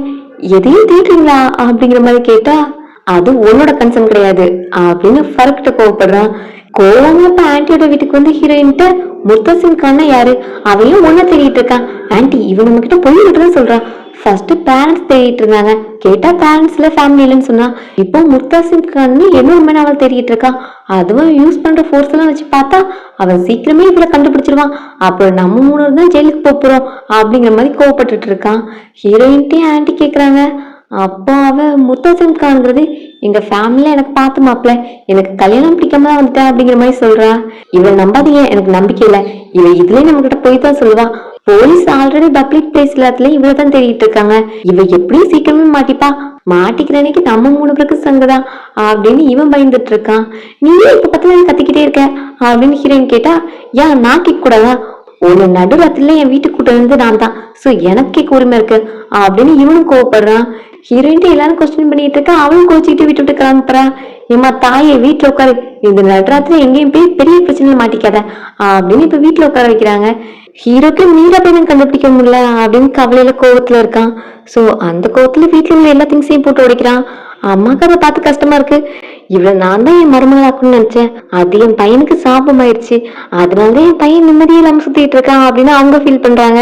எதையும் தேடுறீங்களா அப்படிங்கிற மாதிரி கேட்டா, அது உன்னோட கன்சர்ன் கிடையாது அப்படின்னு ஃபருக்கிட்ட கோவப்படுறான். கோவங்கப்ப ஆன்டியோட வீட்டுக்கு வந்து ஹீரோயின்ட்ட, முர்தசின் கான்னா யாரு, அவையும் ஒன்ன தேடிட்டு இருக்கான். ஆன்டி இவன் நம்ம கிட்ட பொய் விட்டுதான் சொல்றான். ஃபர்ஸ்ட் பேரண்ட்ஸ் தேடிட்டு இருந்தாங்க, கேட்டா பேரண்ட்ஸ்ல ஃபேமிலி இல்லைன்னு சொன்னா, இப்போ முர்தசின் கான்னு இன்னொரு மேன் அவள் தேடிட்டு இருக்கான். அதுவும் யூஸ் பண்ற ஃபோர்ஸ் எல்லாம் வச்சு பார்த்தா அவன் சீக்கிரமே இவளை கண்டுபிடிச்சிருவான், அப்புறம் நம்ம 3 தான் ஜெயிலுக்கு போறோம் அப்படிங்கிற மாதிரி கோவப்பட்டுட்டு இருக்கான். ஹீரோயின்ட்டே ஆன்டி கேக்குறாங்க. அப்போ அவ முர்தசின் கான்ங்கிறது எங்க ஃபேமிலியில எனக்கு பார்த்து மாப்பிள்ள, எனக்கு கல்யாணம் பிடிக்காம தான் வந்துட்டேன் அப்படிங்கிற மாதிரி சொல்றா. இவளை நம்பாதீங்க, எனக்கு நம்பிக்கை இல்லை, இவ இதுலயே நம்ம கிட்ட போய் தான் சொல்லுவா. போலீஸ் ஆல்ரெடி பப்ளிக் பிளேஸ் எல்லாத்துலயும் இவ்வளவுதான் தேடிட்டு இருக்காங்க, இவ எப்படியும் சீக்கிரமே மாட்டிப்பா, மாட்டிக்கிற அன்னைக்கு நம்ம 3 பேருக்கு சங்கதான் அப்படின்னு இவன் பயந்துட்டு இருக்கான். நீயே இப்ப பத்தில கத்திக்கிட்டே இருக்க அப்படின்னு ஹீரோயின் கேட்டா, ஏன் நான் கேட்க கூடாதா, ஒரு நடுராத்திரில என் வீட்டுக்கு கூட்ட வந்து நான் தான், சோ எனக்கு கேட்க உரிமை இருக்கு அப்படின்னு இவனும் கோவப்படுறான். ஹீரோயின் எல்லாரும் கொஸ்டின் பண்ணிட்டு இருக்கா, அவளும் கோச்சிக்கிட்டு விட்டுட்டு கிளம்புறா. ஏமா தாயை வீட்டுல உட்காரு, இந்த நடுராத்திரி எங்கேயும் போய் பெரிய பிரச்சனையில மாட்டிக்காத அப்படின்னு இப்ப வீட்டுல உட்கார வைக்கிறாங்க. ஹீரோக்கு மீரா பையனை கண்டுபிடிக்க முடியல அப்படின்னு கவலையில கோவத்துல இருக்கான். சோ அந்த கோவத்துல வீட்டுல உள்ள எல்லா திங்ஸையும் போட்டு உடைக்கிறான். அம்மாக்கு அதை பார்த்து கஷ்டமா இருக்கு. இவ்வளவு நான் தான் என் மருமகளாக்குன்னு நினைச்சேன், அது என் பையனுக்கு சாபம் ஆயிடுச்சு, அதனாலதான் என் பையன் நிம்மதியே இல்லாம சுத்திட்டு இருக்கான் அப்படின்னு அவங்க ஃபீல் பண்றாங்க.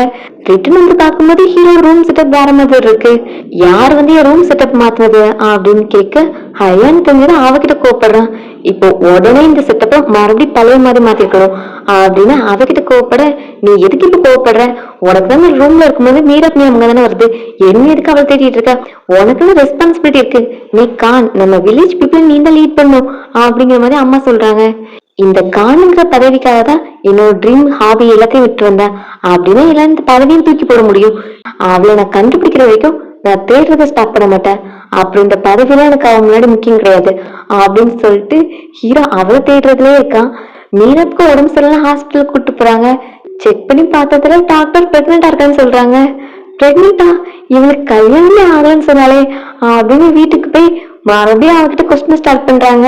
ரிட்டன் வந்து பார்க்கும்போது ஹீரோ ரூம் செட்டப் வேற மாதிரி இருக்கு. யார் வந்து என் ரூம் செட்டப் மாத்துறது அப்படின்னு கேட்க, ஹையான்னு தெரிஞ்சது அவகிட்ட கோவப்படுறான். இப்போ உடனே இந்த செட்டப்பை மறுபடியும் பழைய மாதிரி மாத்திருக்கணும் அப்படின்னு அவகிட்ட கோவப்பட, நீ எதுக்கு இப்ப கோவப்படுற, உனக்கு தான் ரூம்ல இருக்கும்போது மீரப் ஞாபகம் தானே வருது, என்ன எதுக்கு அவள் தேடிட்டு இருக்க, உனக்குன்னு ரெஸ்பான்சிபிலிட்டி இருக்கு, நீ கான், நம்ம வில்லேஜ் பீப்புள் நீ தான் லீட் பண்ணும் அப்படிங்கிற மாதிரி அம்மா சொல்றாங்க. இந்த காணுங்கிற பதவிக்காக தான் என்னோட ட்ரீம் ஹாபி எல்லாத்தையும் விட்டு வந்தேன் அப்படின்னா எல்லாரும் இந்த பதவியும் தூக்கி போட முடியும், அவளை நான் கண்டுபிடிக்கிற வரைக்கும் நான் தேடுறதை ஸ்டாப் பண்ண மாட்டேன். அப்புறம் இந்த பதவியெல்லாம் எனக்கு அவன் முன்னாடி முக்கியம் கிடையாது அப்படின்னு சொல்லிட்டு ஹீரோ அவளை தேடுறதுலயே இருக்கான். மீரப்புக்கு உடம்பு சரியில்லை, ஹாஸ்பிட்டல் கூட்டு போறாங்க. செக் பண்ணி பார்த்ததுல டாக்டர் பிரெக்னெண்டா இருக்கான்னு சொல்றாங்க. பிரெக்னெண்டா, இவளுக்கு கல்யாணமே ஆகலன்னு சொன்னாலே அப்படின்னு வீட்டுக்கு போய் மறுபடியும் அவகிட்ட கொஸ்டின் ஸ்டார்ட் பண்றாங்க.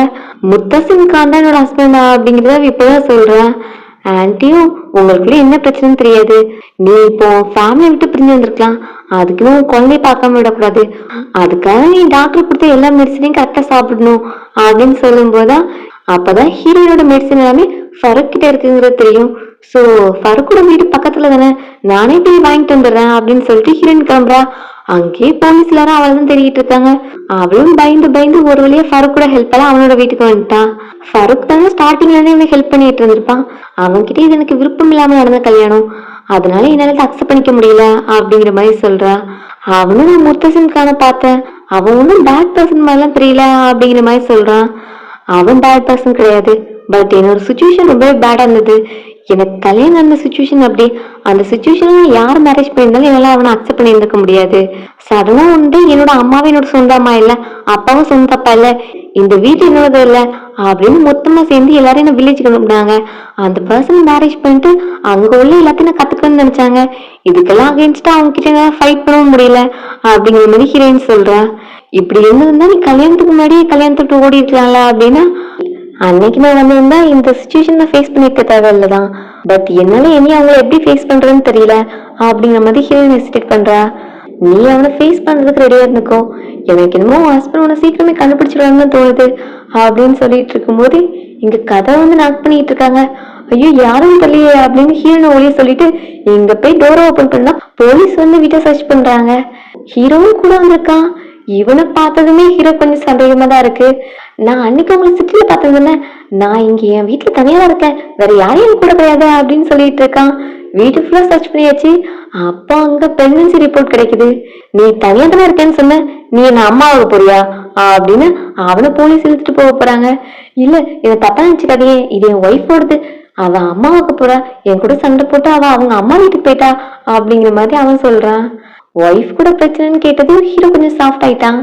முத்தசிங் கான் தான் என்னோட ஹஸ்பண்டா அப்படிங்கிறத இப்பதான் சொல்றேன். ஆன்ட்டியும் உங்களுக்குள்ள என்ன பிரச்சனைன்னு தெரியாது, நீ இப்போ ஃபேமிலி விட்டு பிரிஞ்சு வந்திருக்கலாம், அதுக்குன்னு உன் குழந்தைய பார்க்காம விடக்கூடாது, அதுக்காக நீ டாக்டர் கொடுத்த எல்லா மெடிசனையும் கரெக்டா சாப்பிடணும் அப்படின்னு சொல்லும் போதுதான் அப்பதான் ஹீரோயினோட மெடிசன் எல்லாமே ஃபருக் கிட்ட இருக்குங்கிறது தெரியும். சோ ஃபருக்கோட வீடு பக்கத்துல தானே, நானே போய் வாங்கிட்டு வந்துடுறேன் அப்படின்னு சொல்லிட்டு ஹீரோயின் கிளம்புறா. அங்கேயே போலீஸ் எல்லாரும் அவளை தான் தேடிட்டு இருக்காங்க. அவளும் பயந்து பயந்து ஒரு வழியா ஃபருக்கோட ஹெல்ப் எல்லாம் அவனோட வீட்டுக்கு வந்துட்டான். ஃபருக் தானே ஸ்டார்டிங்ல இருந்தே இவன் ஹெல்ப் பண்ணிட்டு இருந்திருப்பான். அவன்கிட்ட இது எனக்கு விருப்பம் இல்லாம நடந்த கல்யாணம், அதனால என்னால அக்செப்ட் பண்ணிக்க முடியல அப்படிங்கிற மாதிரி சொல்றா. அவனும் நான் முர்தசின் கான பார்த்தேன், அவன் ஒன்னும் பேட் பர்சன் மாதிரிலாம் தெரியல அப்படிங்கிற மாதிரி சொல்றான். அவன் பேட் பர்சன் கிடையாது, பட் என்னோட சுச்சுவேஷன் ரொம்பவே பேடா இருந்தது. எனக்கு கல்யாணம் அந்த சுச்சுவேஷன் அப்படி, அந்த சுச்சுவேஷன்ல யார் மேரேஜ் பண்ணியிருந்தாலும் என்னால அவனை அக்செப்ட் பண்ணியிருக்க முடியாது. சடனா வந்து என்னோட அம்மாவும் என்னோட சொந்த அம்மா இல்ல, அப்பாவும் சொந்த அப்பா இல்ல, இந்த வீட்டு என்னோட இல்ல அப்படின்னு மொத்தமா சேர்ந்து எல்லாரும் என்ன வில்லேஜுக்கு அனுப்புனாங்க. அந்த பர்சன் மேரேஜ் பண்ணிட்டு அங்க உள்ள எல்லாத்தையும் நான் கத்துக்கணும்னு நினைச்சாங்க. இதுக்கெல்லாம் அகேன்ஸ்டா அவங்க கிட்ட ஃபைட் பண்ணவும் முடியல அப்படிங்கிற மாதிரி ஹீரோயின் சொல்றா. இப்படி இருந்திருந்தா நீ கல்யாணத்துக்கு முன்னாடியே கல்யாணத்துக்கு ஓடி இருக்கலாம்ல அப்படின்னா, அன்னைக்கு நான் வந்திருந்தா இந்த சுச்சுவேஷன் நான் ஃபேஸ் பண்ணிருக்க தேவையில்லதான், பட் என்னால இனி அவங்கள எப்படி ஃபேஸ் பண்றதுன்னு தெரியல அப்படிங்கிற மாதிரி ஹீரோயின் ஹெசிடேட் பண்றா. நீ அவனை ஃபேஸ் பண்றதுக்கு ரெடியா இருந்துக்கோ, எனக்கு என்னமோ ஹஸ்பண்ட் உன்னை சீக்கிரமே கண்டுபிடிச்சிருவாங்கன்னு தோணுது அப்படின்னு சொல்லிட்டு இருக்கும்போது இங்க கதை வந்து நாக் பண்ணிட்டு இருக்காங்க. ஐயோ யாரும் தெரியலையே அப்படின்னு ஹீரோனை ஒளிய சொல்லிட்டு இங்க போய் டோரை ஓபன் பண்ணா போலீஸ் வந்து வீட்டை சர்ச் பண்றாங்க. ஹீரோவும் கூட வந்திருக்கான். இவனை பார்த்ததுமே ஹீரோ கொஞ்சம் சந்தேகமா தான் இருக்கு. நான் அன்னைக்கு உங்களை சிட்டில பார்த்ததுன்னு, நான் இங்க என் வீட்டுல தனியா தான் இருக்கேன், வேற யாரையும் கூட கிடையாது அப்படின்னு சொல்லிட்டு இருக்கான். வீட்டு ஃபுல்லா சர்ச் பண்ணியாச்சு, அப்போ அங்க பிரெக்னன்சி ரிப்போர்ட் கிடைக்குது. நீ தனியா தானே இருக்கேன்னு சொன்ன, நீ என்ன அம்மாவுக்கு போறியா அப்படின்னு அவனை போலீஸ் இழுத்துட்டு போக போறாங்க. இல்ல இதை தப்பா நினைச்சுக்காதீங்க, இது என் ஒய்ஃபோடது, அவ அம்மாவுக்கு போறா, என் கூட சண்டை போட்டு அவ அவங்க அம்மா வீட்டுக்கு போயிட்டா அப்படிங்கிற மாதிரி அவன் சொல்றான். ஒய்ஃப் கூட பிரச்சனைன்னு கேட்டது ஹீரோ கொஞ்சம் சாஃப்ட் ஆயிட்டான்.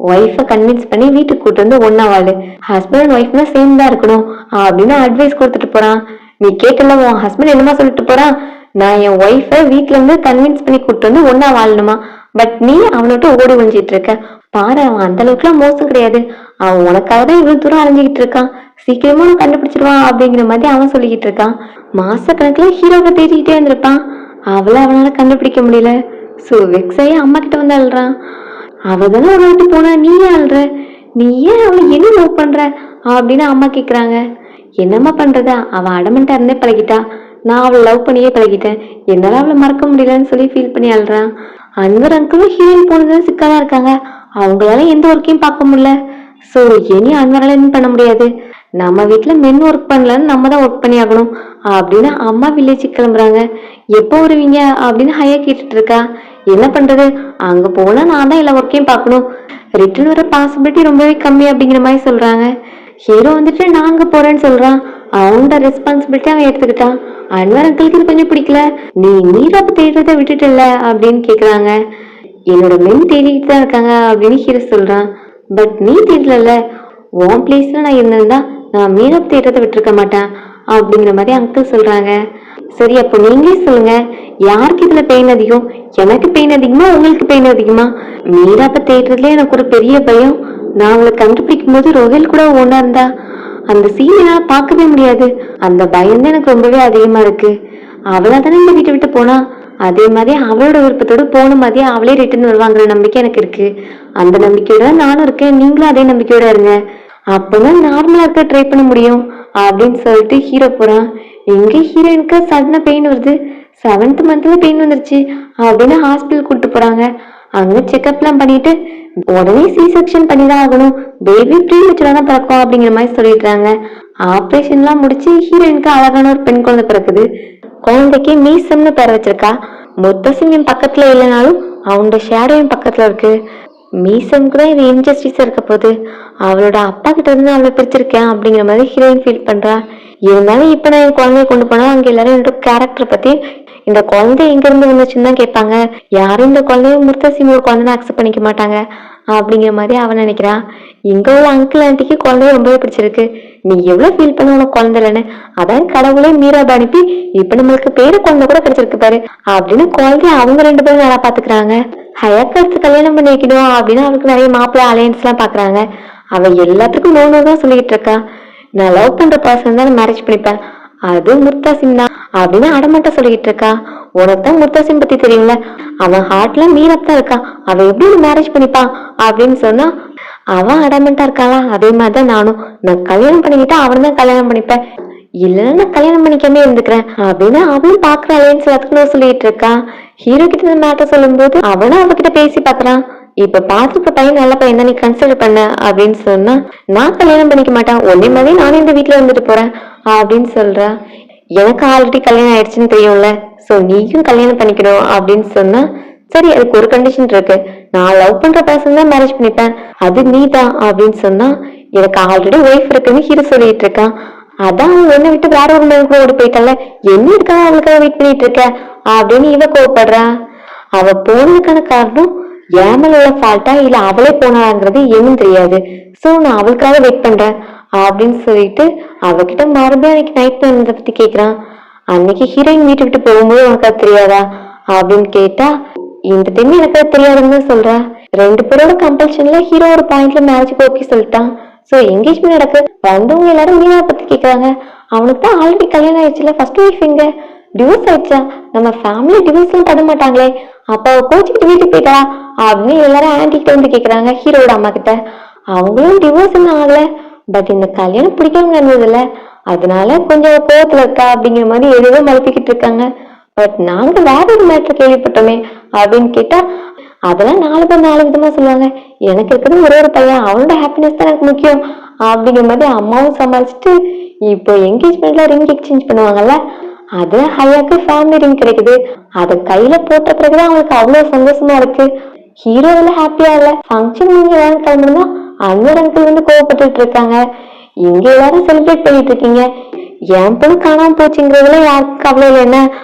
ஒய்ஃபை கன்வின்ஸ் பண்ணி வீட்டுக்கு கூட்டு வந்து ஒன்னா வாழு, ஹஸ்பண்ட் அண்ட் ஒய்ஃப்னா சேம் தான் இருக்கணும் அப்படின்னு அட்வைஸ் கொடுத்துட்டு போறான். நீ கேட்கல உன் ஹஸ்பண்ட் என்னமா சொல்லிட்டு போறான், நான் என் ஒய்ஃபை வீட்டுல இருந்து கன்வின்ஸ் பண்ணி கூட்டு வந்து ஒன்னா வாழணுமா, பட் நீ அவனோட ஓடி ஒழிஞ்சிட்டு இருக்க பாரு, அவன் அந்த அளவுக்கு எல்லாம் மோசம் கிடையாது, அவன் உனக்காக தான் இவ்வளவு தூரம் அலைஞ்சிக்கிட்டு இருக்கான், சீக்கிரமா அவன் கண்டுபிடிச்சிருவான் அப்படிங்கிற மாதிரி அவன் சொல்லிக்கிட்டு இருக்கான். மாச கணக்குல ஹீரோவை தேடிக்கிட்டே இருந்திருப்பான், அவளை அவனால கண்டுபிடிக்க முடியல. சோ வெக்ஸாயி அம்மா கிட்ட வந்து அழுறான். அவதானே ஒரு வாட்டி போனா நீ ஏன் அழுற, நீ ஏன் அவளை என்ன லவ் பண்ற அப்படின்னு அம்மா கேக்குறாங்க. என்னம்மா பண்றதா, அவ அடமெண்டா இருந்தே பழகிட்டா, நான் அவளை லவ் பண்ணியே பழகிட்டேன், என்னால அவளை மறக்க முடியலன்னு சொல்லி ஃபீல் பண்ணி அழுறான். அன்வர் அங்கிளும் ஹீரோயின் போனதுதான் சிக்கலா இருக்காங்க, அவங்களால எந்த ஒர்க்கையும் பார்க்க முடியல. சோ இனி அன்வரால என்ன பண்ண முடியாது, நம்ம வீட்டுல மென் ஒர்க் பண்ணலன்னு நம்ம தான் ஒர்க் பண்ணி ஆகணும் அப்படின்னு அம்மா வில்லேஜுக்கு கிளம்புறாங்க. எப்போ வருவீங்க அப்படின்னு ஹையா கேட்டுட்டு இருக்கா. என்ன பண்றது, அங்க போனா நான் தான் எல்லா ஒர்க்கையும் பார்க்கணும், ரிட்டர்ன் வர பாசிபிலிட்டி ரொம்பவே கம்மி அப்படிங்கிற மாதிரி சொல்றாங்க. ஹீரோ வந்துட்டு நான் அங்க போறேன்னு சொல்றான். அவனோட ரெஸ்பான்சிபிலிட்டி அவன் எடுத்துக்கிட்டான். அன்வர் அங்கிளுக்கு இது கொஞ்சம் பிடிக்கல. நீ நீராப்பு தேடுறத விட்டுட்டல அப்படின்னு கேக்குறாங்க. என்னோட மென் தேடிட்டு தான் இருக்காங்க அப்படின்னு ஹீரோ சொல்றான். பட் நீ தேடல, உன் பிளேஸ்ல நான் இருந்திருந்தா நான் மீரப் தேடுறதை விட்டுருக்க மாட்டேன் அப்படிங்கிற மாதிரி அங்கிள் சொல்றாங்க. சரி அப்போ நீங்களே சொல்லுங்க, யாருக்கு இதுல பெயின் அதிகம், எனக்கு பெயின் அதிகமா உங்களுக்கு பெயின் அதிகமா? மீராப்ப தேடுறதுல எனக்கு ஒரு பெரிய பயம், நான் அவளை கண்டுபிடிக்கும் போது ரோஹில் கூட ஒன்னா இருந்தா அந்த சீன் என்னால பார்க்கவே முடியாது, அந்த பயம் தான் எனக்கு ரொம்பவே அதிகமா இருக்கு. அவளா தானே இந்த வீட்டை விட்டு போனா, அதே மாதிரி அவளோட விருப்பத்தோடு போன மாதிரி அவளே ரிட்டர்ன் வருவாங்கிற நம்பிக்கை எனக்கு இருக்கு. அந்த நம்பிக்கையோட நானும் இருக்கேன், நீங்களும் அதே நம்பிக்கையோட இருங்க, அப்பதான் நார்மலா இருக்க ட்ரை பண்ண முடியும் அப்படின்னு சொல்லிட்டு ஹீரோ போறான். எங்க ஹீரோயினுக்கு சடனா பெயின் வருது, 7th மந்த்ல பெயின் வந்துருச்சு அப்படின்னு ஹாஸ்பிட்டல் கூட்டு போறாங்க. அங்க செக்அப் எல்லாம் பண்ணிட்டு உடனே சி செக்ஷன் பண்ணிதான் ஆகணும், பேபி ப்ரீமெச்சூரா தான் பிறக்கும் அப்படிங்கிற மாதிரி சொல்லிடுறாங்க. ஆப்ரேஷன் எல்லாம் முடிச்சு ஹீரோயினுக்கு அழகான ஒரு பெண் குழந்தை பிறக்குது. குழந்தைக்கு மீசம்னு பேர் வச்சிருக்கா. முத்தசிங் என் பக்கத்துல இல்லைனாலும் அவனோட ஷேடோ என் பக்கத்துல இருக்கு. மீசம் கூட இது இன்ஜஸ்டிஸா இருக்க போது, அவளோட அப்பா கிட்ட இருந்து அவளை பிரிச்சிருக்கேன் அப்படிங்கிற மாதிரி ஹீரோயின் ஃபீல் பண்றா. இருந்தாலும் இப்ப நான் என் குழந்தைய கொண்டு போனா அங்க எல்லாரும் என்னோட கேரக்டரை பத்தி இந்த குழந்தை எங்க இருந்து வந்துச்சுன்னு தான் கேட்பாங்க. யாரும் இந்த குழந்தைய முர்தசிமோட குழந்தை அக்செப்ட் பண்ணிக்க மாட்டாங்க அப்படிங்கிற மாதிரி அவன் நினைக்கிறான். இங்க உள்ள அங்கிள் ஆண்டிக்கு குழந்தைய ரொம்பவே பிடிச்சிருக்கு. நீ எவ்வளவு ஃபீல் பண்ண உனக்கு குழந்தை இல்லைன்னு, அதான் கடவுளே மீராப அனுப்பி இப்ப நம்மளுக்கு பேரு குழந்தை கூட கிடைச்சிருக்கு பாரு அப்படின்னு குழந்தைய அவங்க 2 பேரும் நல்லா பாத்துக்கிறாங்க. ஹயாக்கு அடுத்து கல்யாணம் பண்ணி வைக்கணும் அப்படின்னு அவளுக்கு நிறைய மாப்பிள்ளை அலையன்ஸ் எல்லாம் பாக்குறாங்க. அவ எல்லாத்துக்கும் நோ தான் சொல்லிட்டு இருக்கா. நான் லவ் பண்ற பர்சன் தான் மேரேஜ் பண்ணிப்பேன், அது முர்தாசிம் தான் அப்படின்னு அடமாட்ட சொல்லிட்டு இருக்கா. உனக்குதான் முர்தாசிம் பத்தி தெரியும்ல, அவன் ஹார்ட்ல மீரப் தான் இருக்கா, அவன் எப்படி மேரேஜ் பண்ணிப்பான் அப்படின்னு சொன்னா அவன் அடமெண்டா இருக்காளா. அதே மாதிரிதான் நானும், நான் கல்யாணம் பண்ணிக்கிட்டா அவன் தான் கல்யாணம் பண்ணிப்பேன், இல்லைன்னா நான் கல்யாணம் பண்ணிக்காம இருந்துக்கிறேன் அப்படின்னு அவனும் பாக்குற அலையன்ஸ் எல்லாத்துக்கும் சொல்லிட்டு இருக்கா. ஹீரோ கிட்ட இந்த மேட்டர் சொல்லும் போது அவனும் அவகிட்ட பேசி பாக்குறான். இப்ப பாத்துக்க பையன் நல்ல பையன் தான், நீ கன்சிடர் பண்ண அப்படின்னு சொன்னா நான் கல்யாணம் பண்ணிக்க மாட்டேன், ஒன்னே மாதிரி நானும் இந்த வீட்டுல வந்துட்டு போறேன் அப்படின்னு சொல்றா. எனக்கு ஆல்ரெடி கல்யாணம் ஆயிடுச்சுன்னு தெரியும்ல, சோ நீயும் கல்யாணம் பண்ணிக்கணும் அப்படின்னு சொன்னா சரி அதுக்கு ஒரு கண்டிஷன் இருக்கு, நான் லவ் பண்ற பர்சன் தான் மேரேஜ் பண்ணிப்பேன், அது நீ தான் அப்படின்னு சொன்னா எனக்கு ஆல்ரெடி ஒய்ஃப் இருக்குன்னு ஹீரோ சொல்லிட்டு இருக்கான். அதான் அவன் என்ன விட்டு வேற ஒரு மேல் கூட ஓடி போயிட்டால, என்ன இருக்காங்க அவளுக்காக வெயிட் பண்ணிட்டு இருக்க அப்படின்னு இவ கோவப்படுறா. அவ போனதுக்கான காரணம் என் மேல உள்ள ஃபால்ட்டா இல்ல அவளே போனாங்கிறது என்னன்னு தெரியாது, சோ நான் அவளுக்காக வெயிட் பண்றேன் அப்படின்னு சொல்லிட்டு அவகிட்ட மறுபடியும் அன்னைக்கு நைட் நடந்ததை பத்தி கேக்குறான். அன்னைக்கு ஹீரோயின் வீட்டு விட்டு போகும்போது உனக்கு அது தெரியாதா அப்படின்னு கேட்டா இந்த டைம் எனக்கு அது தெரியாதுன்னு சொல்றா. 2 பேரோட கம்பல்ஷன்ல ஹீரோ ஒரு பாயிண்ட்ல மேரேஜ் ஓகே சொல்லிட்டான். சோ என்கேஜ்மெண்ட் நடக்கு. வந்தவங்க எல்லாரும் மீனா பத்தி கேக்குறாங்க. அவனுக்கு தான் ஆல்ரெடி கல்யாணம் ஆயிடுச்சுல, ஃபர்ஸ்ட் ஒய்ஃப் எங்க, டிவோர்ஸ் ஆயிடுச்சா, நம்ம ஃபேமிலி டிவோர்ஸ் எல்லாம் பண்ண மாட்டாங்களே, அப்ப அவ கோச்சிக்கிட்டு வீட்டுக்கு போயிட்டா அப்படின்னு எல்லாரும் ஆன்டி கிட்ட வந்து கேக்குறாங்க ஹீரோட அம்மா கிட்ட. அவங்களும் டிவோர்ஸ் என்ன ஆகல, பட் இந்த கல்யாணம் பிடிக்காம நடந்ததுல அதனால கொஞ்சம் கோவத்துல இருக்கா அப்படிங்கிற மாதிரி எதுவோ மறுப்பிக்கிட்டு இருக்காங்க. பட் நாங்க வேற ஒரு மேட்டர் கேள்விப்பட்டோமே அப்படின்னு கேட்டா அதெல்லாம் 4 பேர் 4 விதமா சொல்லுவாங்க. எனக்கு இருக்கிறது ஒரே ஒரு பையன், அவனோட ஹாப்பினஸ் தான் எனக்கு முக்கியம் அப்படிங்கிற மாதிரி அம்மாவும் சமாளிச்சுட்டு இப்போ என்கேஜ்மெண்ட்ல ரிங் எக்ஸ்சேஞ்ச் பண்ணுவாங்கல்ல, அது ஹையாக்கு ஃபேமிலி ரிங் கிடைக்குது. அத கையில போட்ட பிறகுதான் அவங்களுக்கு அவ்வளவு சந்தோஷமா இருக்கு. ஹீரோ வந்து ஹாப்பியா இல்ல. ஃபங்க்ஷன் நீங்க எல்லாரும் கிளம்புனா அன்வர் அங்கிள் வந்து கோவப்பட்டு இருக்காங்க. இங்க எல்லாரும் செலிப்ரேட் பண்ணிட்டு இருக்கீங்க, என் பொண்ணு காணாம போச்சுங்கிறதுல யாருக்கு கவலை இல்லை என்ன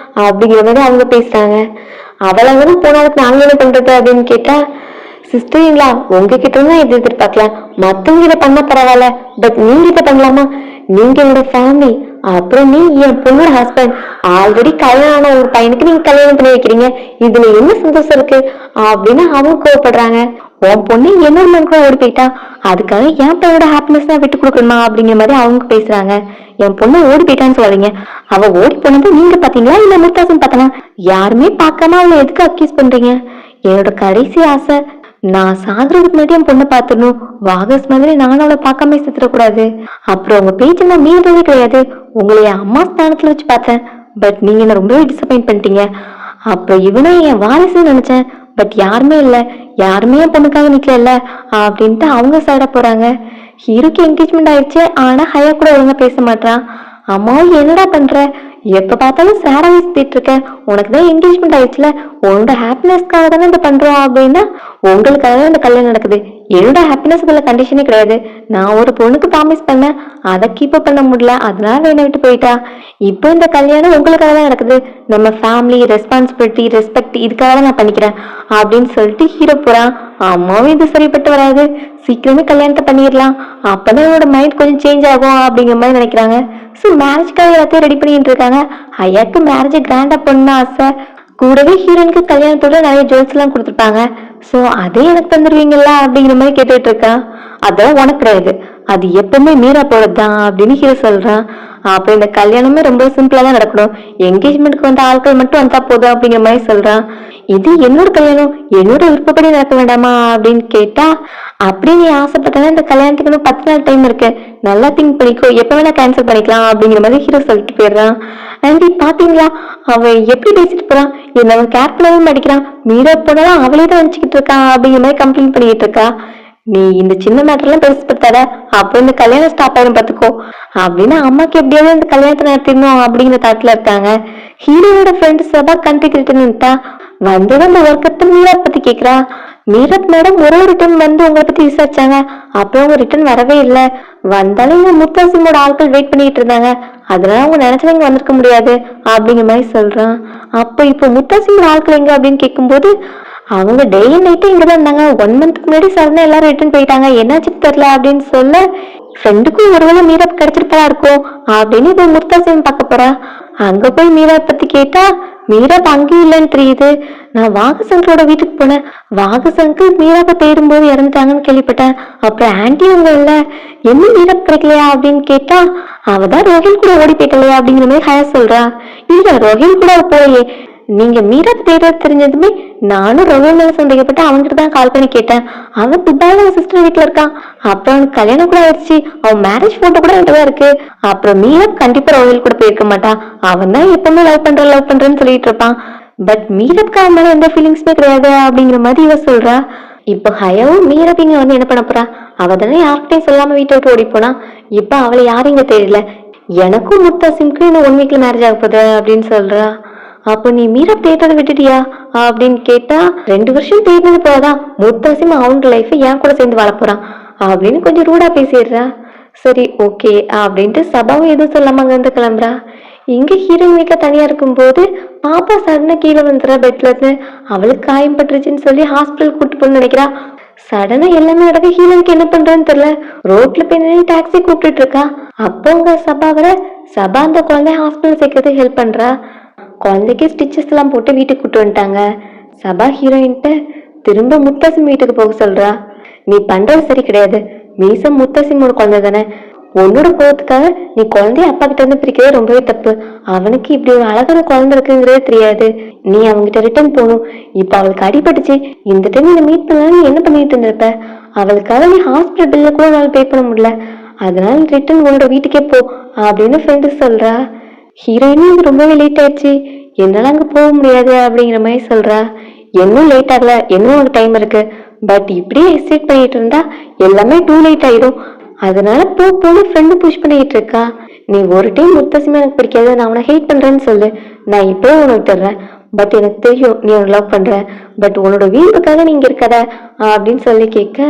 அப்படிங்கிற மாதிரி அவங்க பேசுறாங்க. அவளை போனாலும் நாங்க என்ன பண்றது அப்படின்னு கேட்டா சிஸ்டரிங்களா உங்ககிட்ட தான் இது எதிர்பார்க்கலாம், மத்தவங்க இதை பண்ண பரவாயில்ல, பட் நீங்க இதை பண்ணலாமா, நீங்க என்னோட ஃபேமிலி, அப்புறம் நீ என் பொண்ணோட ஹஸ்பண்ட், ஆல்ரெடி கல்யாணம் ஆன உங்க பையனுக்கு நீங்க கல்யாணம் பண்ணி வைக்கிறீங்க, இதுல என்ன சந்தோஷம் இருக்கு அப்படின்னு அவங்க கோவப்படுறாங்க. உன் பொண்ணு என்னோட மனுக்கு ஓடி போயிட்டா, அதுக்காக என் பையனோட ஹாப்பினஸ் தான் விட்டு கொடுக்கணுமா அப்படிங்கிற மாதிரி அவங்க பேசுறாங்க. என் பொண்ணு ஓடி போயிட்டான்னு சொல்லாதீங்க, அவ ஓடி போனது நீங்க பாத்தீங்களா இல்ல முத்தாசன் பார்த்தனா, யாருமே பார்க்காம அவளை எதுக்கு அக்யூஸ் பண்றீங்க, என்னோட கடைசி ஆசை நான் சாகுறதுக்கு முன்னாடி என் பொண்ணை பாத்துடணும், வாகஸ் மாதிரி நானும் அவளை பார்க்காம செத்துடக்கூடாது. அப்புறம் உங்க பேச்செல்லாம் மீறதே கிடையாது, உங்களை அம்மா ஸ்தானத்துல வச்சு பார்த்தேன், பட் நீங்க என்ன ரொம்பவே டிசப்பாயிண்ட் பண்ணிட்டீங்க. அப்ப இவனே என் வாரிசுன்னு நினைச்சேன், பட் யாருமே இல்ல, யாருமே என் பொண்ணுக்காக நிக்கல அப்படின்ட்டு அவங்க சைட போறாங்க. ஹீரோக்கு என்கேஜ்மெண்ட் ஆயிடுச்சு, ஆனா ஹையா கூட ஒழுங்கா பேச மாட்டான். அம்மாவும் என்னடா பண்ற, எப்ப பார்த்தாலும் சேராவே சுத்திட்டு இருக்க, உனக்குதான் என்கேஜ்மெண்ட் ஆயிடுச்சுல, உன்னோட ஹாப்பினஸ்க்காக தானே இதை பண்றோம் அப்படின்னா உங்களுக்காக தான் இந்த கல்யாணம் நடக்குது, என்னோட ஹாப்பினஸ் இதுல கண்டிஷனே கிடையாது, நான் ஒரு பொண்ணுக்கு ப்ராமிஸ் பண்ணேன் அதை கீப் அப் பண்ண முடியல, அதனால வேணை விட்டு போயிட்டா, இப்போ இந்த கல்யாணம் உங்களுக்காக தான் நடக்குது, நம்ம ஃபேமிலி ரெஸ்பான்சிபிலிட்டி ரெஸ்பெக்ட் இதுக்காக தான் நான் பண்ணிக்கிறேன் அப்படின்னு சொல்லிட்டு ஹீரோ போறான். அம்மாவும் இது சரிப்பட்டு வராது, சீக்கிரமே கல்யாணத்தை பண்ணிடலாம், அப்பதான் என்னோட மைண்ட் கொஞ்சம் சேஞ்ச் ஆகும் அப்படிங்கிற மாதிரி நினைக்கிறாங்க. ஸோ மேரேஜ்க்காக எல்லாத்தையும் ரெடி பண்ணிட்டு இருக்காங்க. ஐயாக்கு மேரேஜ் கிராண்டா பண்ண ஆசை, கூடவே ஹீரோனுக்கு கல்யாணத்தோட நிறைய ஜுவல்ஸ் எல்லாம் கொடுத்துருப்பாங்க. ஸோ அதே எனக்கு தந்துருவீங்களா அப்படிங்கிற மாதிரி கேட்டுட்டு இருக்கான். அதெல்லாம் உனக்கு கிடையாது, அது எப்பவுமே மீரா போறதுதான் அப்படின்னு ஹீரோ சொல்றான். அப்ப இந்த கல்யாணமே ரொம்ப சிம்பிளா தான் நடக்கணும், என்கேஜ்மெண்ட்க்கு வந்த ஆட்கள் மட்டும் வந்தா போதும் அப்படிங்கிற மாதிரி சொல்றான். இது என்னோட கல்யாணம், என்னோட விருப்பப்படி நடக்க வேண்டாமா அப்படின்னு கேட்டா அப்படி நீ ஆசைப்பட்டா இந்த கல்யாணத்துக்கு இன்னும் 10 நாள் டைம் இருக்கு, நல்லா திங்க் பண்ணிக்கோ, எப்ப வேணா கேன்சல் பண்ணிக்கலாம் அப்படிங்கிற மாதிரி ஹீரோ சொல்லிட்டு போயிடுறான். ஆண்டி பாத்தீங்களா அவன் எப்படி பேசிட்டு போறான், என்ன அவன் கேர்ஃபுல்லாவும் அடிக்கிறான், மீரா போனாலும் அவளே தான் நினைச்சுக்கிட்டு இருக்கான் அப்படிங்கிற மாதிரி கம்ப்ளைண்ட் பண்ணிட்டு இருக்கா. நீ இந்த சின்ன மேட்டர்லாம் பெருசுப்படுத்தாத, அப்புறம் இந்த கல்யாணம் ஸ்டாப் ஆயிரும் பாத்துக்கோ அப்படின்னு அம்மாக்கு எப்படியாவது இந்த கல்யாணத்தை நடத்திடணும் அப்படிங்கிற தாட்ல இருக்காங்க. ஹீரோட ஃப்ரெண்ட் சபா கண்ட்ரிக்கு ரிட்டர்ன்ட்டா வந்தது அந்த ஒர்க்கத்தை மீரா பத்தி கேக்குறா. மீரத் மேடம் ஒரு ரிட்டர்ன் வந்து உங்களை பத்தி விசாரிச்சாங்க, அப்புறம் அவங்க ரிட்டர்ன் வரவே இல்லை, வந்தாலும் இவங்க முத்தாசிமோட ஆட்கள் வெயிட் பண்ணிட்டு இருந்தாங்க, அதனால அவங்க நினைச்சது இங்க வந்திருக்க முடியாது அப்படிங்கிற மாதிரி சொல்றான். அப்ப இப்ப முத்தாசிம் ஆட்கள் எங்க அப்படின்னு கேட்கும்போது அவங்க டே அண்ட் நைட்டு இங்கதான் இருந்தாங்க. 1 மந்த்க்கு முன்னாடி சடனா எல்லாரும் ரிட்டர்ன் போயிட்டாங்க, என்னாச்சுன்னு தெரியல அப்படின்னு சொல்ல ஃப்ரெண்டுக்கும் ஒருவேளை மீரப் கிடைச்சிருப்பா இருக்கும் அப்படின்னு இப்ப முத்தாசிம் பார்க்க போறா. அங்க போய் மீரா பத்தி கேட்டா மீரப் அங்கேயும் இல்லைன்னு தெரியுது. நான் வாகசங்கரோட வீட்டுக்கு போனேன், வாகசங்கு மீராப்ப தேடும் போது இறந்துட்டாங்கன்னு கேள்விப்பட்டேன். அப்புறம் ஆன்டி அவங்க இல்ல, என்ன மீரப் கிடைக்கலையா அப்படின்னு கேட்டா அவதான் ரோஹில் கூட ஓடி போயிட்டலையா அப்படிங்கிற மாதிரி ஹயா சொல்றா. இல்ல ரோஹில் கூட போலையே, நீங்க மீரப் தேடுறது தெரிஞ்சதுமே நானும் ரோஹில் மேல சந்தேகப்பட்டு அவன்கிட்ட தான் கால் பண்ணி கேட்டேன். அவன் துபாயில சிஸ்டர் வீட்டுல இருக்கான், அப்புறம் அவனுக்கு கல்யாணம் கூட ஆயிடுச்சு, அவன் மேரேஜ் போட்டோ கூட என்கிட்ட இருக்கு. அப்புறம் மீரப் கண்டிப்பா ரோஹில் கூட போயிருக்க மாட்டான், அவன் தான் எப்பவுமே லவ் பண்றேன்னு சொல்லிட்டு இருப்பான். பட் மீரப்க்கு அவன் மேல எந்த ஃபீலிங்ஸுமே கிடையாது அப்படிங்கிற மாதிரி இவ சொல்றா. இப்ப ஹயாவும் மீரப் இங்க வந்து என்ன பண்ண போறா? அவ தானே யார்கிட்டையும் சொல்லாம வீட்டை விட்டு ஓடி போனா. இப்ப அவளை யாரும் இங்க தெரியல. எனக்கும் முத்தாசிம்க்கு இன்னும் 1 வீக்ல மேரேஜ் ஆக போகுது அப்படின்னு சொல்றா. அப்ப நீ மீரப் தேடுறதை விட்டுட்டியா அப்படின்னு கேட்டா 2 வருஷம் தேடினது போதான், முத்தாசிம் அவங்க லைஃப் என் கூட சேர்ந்து வாழ போறான் அப்படின்னு கொஞ்சம் ரூடா பேசிடுறா. சரி ஓகே அப்படின்ட்டு சபாவும் எதுவும் சொல்லாம அங்க இருந்து கிளம்புறா. இங்க ஹீரோயின் வீக்கா தனியா இருக்கும் போது பாப்பா சடனா கீழே வந்துடுறா பெட்ல இருந்து. அவளுக்கு காயம் பட்டுருச்சுன்னு சொல்லி ஹாஸ்பிட்டல் கூட்டு போன்னு நினைக்கிறா. சடனா எல்லாமே நடக்க ஹீரோனுக்கு என்ன பண்றதுன்னு தெரியல. ரோட்ல போய் நின்று டாக்ஸி கூப்பிட்டு இருக்கா. அப்போ உங்க சபா வர, சபா அந்த குழந்தைய ஹாஸ்பிட்டல் சேர்க்கறதுக்கு ஹெல்ப் பண்றா. குழந்தைக்கு ஸ்டிச்சஸ் எல்லாம் போட்டு வீட்டுக்கு கூட்டு வந்துட்டாங்க. சபா ஹீரோயின்ட்ட திரும்ப முத்தாசிம் வீட்டுக்கு போக சொல்றா. நீ பண்றது சரி கிடையாது, மீசம் முத்தாசிமோட குழந்தை தானே, உன்னோட கோவத்துக்காக நீ குழந்தைய அப்பா கிட்ட இருந்து பிரிக்கிறதே ரொம்பவே தப்பு. அவனுக்கு இப்படி ஒரு அழகான குழந்தை இருக்குங்கிறதே தெரியாது. நீ அவங்கிட்ட ரிட்டர்ன் போகணும். இப்ப அவளுக்கு அடிபட்டுச்சு, இந்த டைம் நீ மீட் பண்ணலாம், நீ என்ன பண்ணிட்டு இருந்திருப்ப? அவளுக்காக நீ ஹாஸ்பிட்டல் பில்ல கூட அவளால் பே பண்ண முடியல, அதனால ரிட்டர்ன் உன்னோட வீட்டுக்கே போ அப்படின்னு ஃப்ரெண்டு சொல்றா. ஹீரோயினும் இது ரொம்பவே லேட் ஆயிடுச்சு, என்னால அங்க போக முடியாது அப்படிங்கிற மாதிரி சொல்றா. இன்னும் லேட் ஆகல, இன்னும் ஒரு டைம் இருக்கு, பட் இப்படியே எக்ஸைட் பண்ணிட்டு இருந்தா எல்லாமே டூ லேட் ஆயிடும், அதனால போன்னு ஃப்ரெண்டு புஷ் பண்ணிட்டு இருக்கா. நீ ஒரு டைம் முத்தசிமா எனக்கு பிடிக்காது, நான் அவனை ஹேட் பண்றேன்னு சொல்லு, நான் இப்பவே உனக்கு தர்றேன். பட் எனக்கு தெரியும் நீ அவனை லவ் பண்ற, பட் உன்னோட வீட்டுக்காக நீங்க இருக்காத அப்படின்னு சொல்லி கேட்க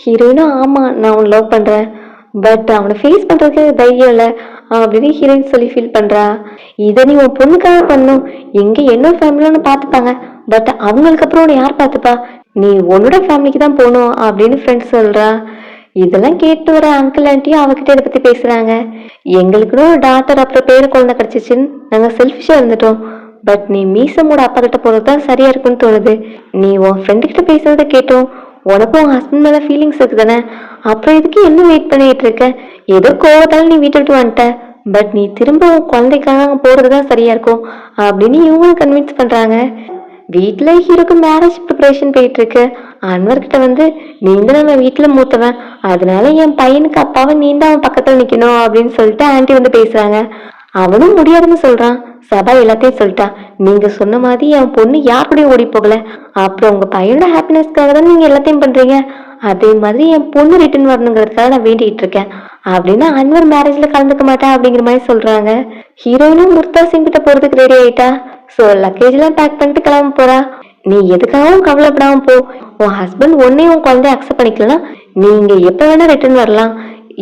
ஹீரோயினும் ஆமா நான் அவனை லவ் பண்றேன், பட் அவனை ஃபேஸ் பண்றதுக்கு தைரியம் இல்லை அப்படின்னு ஹீரோயின் சொல்லி ஃபீல் பண்றா. இதை நீ உன் பொண்ணுக்காக பண்ணும், எங்க என்னோட ஃபேமிலின்னு பாத்துப்பாங்க, பட் அவங்களுக்கு அப்புறம் உன்னை யார் பாத்துப்பா, நீ உன்னோட ஃபேமிலிக்கு தான் போகணும் அப்படின்னு ஃப்ரெண்ட் சொல்றா. இதெல்லாம் கேட்டு வர அங்கிள் ஆண்டியும் அவகிட்ட இதை பத்தி பேசுறாங்க. எங்களுக்குன்னு ஒரு டாக்டர் அப்புறம் பேரு குழந்தை கிடைச்சிச்சுன்னு நாங்க செல்ஃபிஷா இருந்துட்டோம், பட் நீ மீசமோட அப்பா கிட்ட போறதுதான் சரியா இருக்குன்னு தோணுது. நீ உன் ஃப்ரெண்டு கிட்ட பேசுறத கேட்டோம், உனக்கும் உன் ஹஸ்பண்ட் மேல ஃபீலிங்ஸ் இருக்கு தானே, அப்புறம் இதுக்கு என்ன வெயிட் பண்ணிட்டு இருக்க? ஏதோ கோவத்தால நீ வீட்டை விட்டு வந்துட்ட, பட் நீ திரும்ப உன் குழந்தைக்காக போறதுதான் சரியா இருக்கும் அப்படின்னு இவங்களும் கன்வின்ஸ் பண்றாங்க. வீட்டுல ஹீரோக்கு மேரேஜ் ப்ரிப்பரேஷன் போயிட்டு இருக்கு. அன்வர் கிட்ட வந்து நீங்க நம்ம வீட்டுல மூத்தவன், அதனால என் பையனுக்கு அப்பாவை நீ தான் அவன் பக்கத்துல நிக்கணும் அப்படின்னு சொல்லிட்டு ஆன்டி வந்து பேசுறாங்க. அவனும் முடியாதுன்னு சொல்றான். சபா எல்லாத்தையும் சொல்லிட்டா, நீங்க சொன்ன மாதிரி என் பொண்ணு யார் கூடயும் ஓடி போகல, அப்புறம் உங்க பையனோட ஹாப்பினஸ்க்காக தான் நீங்க எல்லாத்தையும் பண்றீங்க, அதே மாதிரி என் பொண்ணு ரிட்டர்ன் வரணுங்கிறதுக்காக நான் வேண்டிட்டு இருக்கேன் அப்படின்னு அன்வர் மேரேஜ்ல கலந்துக்க மாட்டேன் அப்படிங்கிற மாதிரி சொல்றாங்க. ஹீரோயினும் முர்தாசிங் கிட்ட போறதுக்கு ரெடி ஆயிட்டா. சோ லக்கேஜ் எல்லாம் பேக் பண்ணிட்டு கிளம்ப போறா. நீ எதுக்காகவும் கவலைப்படாம போ, உன் ஹஸ்பண்ட் உன்னையும் உன் குழந்தைய அக்செப்ட் பண்ணிக்கலாம், நீங்க எப்ப வேணா ரிட்டர்ன் வரலாம்,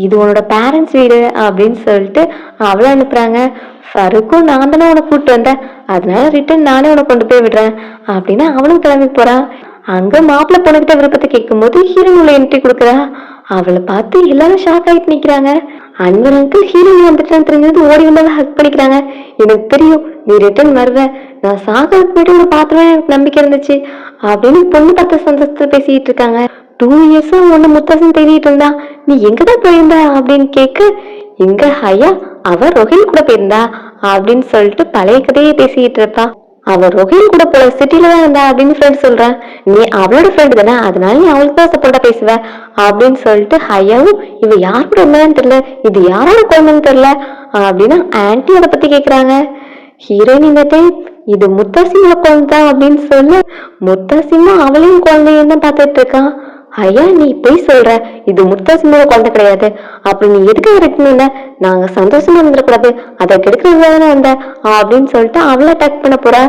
இது உன்னோட பேரண்ட்ஸ் வீடு அப்படின்னு சொல்லிட்டு அவளை அனுப்புறாங்க. ஃபருக்கும் நான் தானே உனக்கு கூப்பிட்டு வந்தேன், அதனால ரிட்டர்ன் நானே உனக்கு கொண்டு போய் விடுறேன் அப்படின்னு அவனும் கிளம்பி போறான். அங்க மாப்பிள்ள பொண்ணுகிட்ட விருப்பத்தை கேட்கும் போது ஹீரோயின் உள்ள என்ட்ரி கொடுக்குறா. அவளை பார்த்து எல்லாரும் ஷாக் ஆயிட்டு நிக்கிறாங்க. அன்வர் அங்கிள் ஹீரோயின் வந்துட்டு தெரிஞ்சது ஓடி வந்தாலும் ஹக் பண்ணிக்கிறாங்க. எனக்கு தெரியும் நீ ரிட்டர்ன் வருவ, நான் சாகருக்கு போயிட்டு உன்னை பார்த்துவேன் எனக்கு நம்பிக்கை இருந்துச்சு அப்படின்னு பொண்ணு பார்த்த சந்தோஷத்துல பேசிட்டு இருக்காங்க. 2 இயர்ஸா உன்னை முத்தாசம் தேடிட்டு இருந்தா, நீ எங்கதான் போயிருந்தா அப்படின்னு கேட்க, எங்க ஹையா அவ ரோஹில் கூட போயிருந்தா அப்படின்னு சொல்லிட்டு பழைய கதையே பேசிட்டு இருப்பா. அவ ரோஹில் கூட போல சிட்டில தான் இருந்தா அப்படின்னு ஃப்ரெண்ட் சொல்றேன். நீ அவளோட ஃப்ரெண்ட் தானே, அதனால நீ அவளுக்கு தான் சப்போர்ட்டா பேசுவ அப்படின்னு சொல்லிட்டு ஹையாவும் இவ யார் கூட இருந்தான்னு தெரியல, இது யாரோட குழந்தைன்னு தெரியல அப்படின்னு ஆன்டி அதை பத்தி கேக்குறாங்க. ஹீரோயின் இந்த டைம் இது முத்தாசிமா குழந்தை அப்படின்னு சொல்ல, முத்தாசிமா அவளையும் குழந்தையும் தான் பார்த்துட்டு இருக்கான். ஐயா நீ போய் சொல்ற, இது முத்தாசிமாவோட குழந்தை கிடையாது, அப்புறம் நீ எதுக்கு ரிட்டர்ன், நாங்க சந்தோஷமா இருந்துடக்கூடாது, அதை கெடுக்கிறது தானே வந்த அப்படின்னு சொல்லிட்டு அவளை அட்டாக் பண்ண போறா.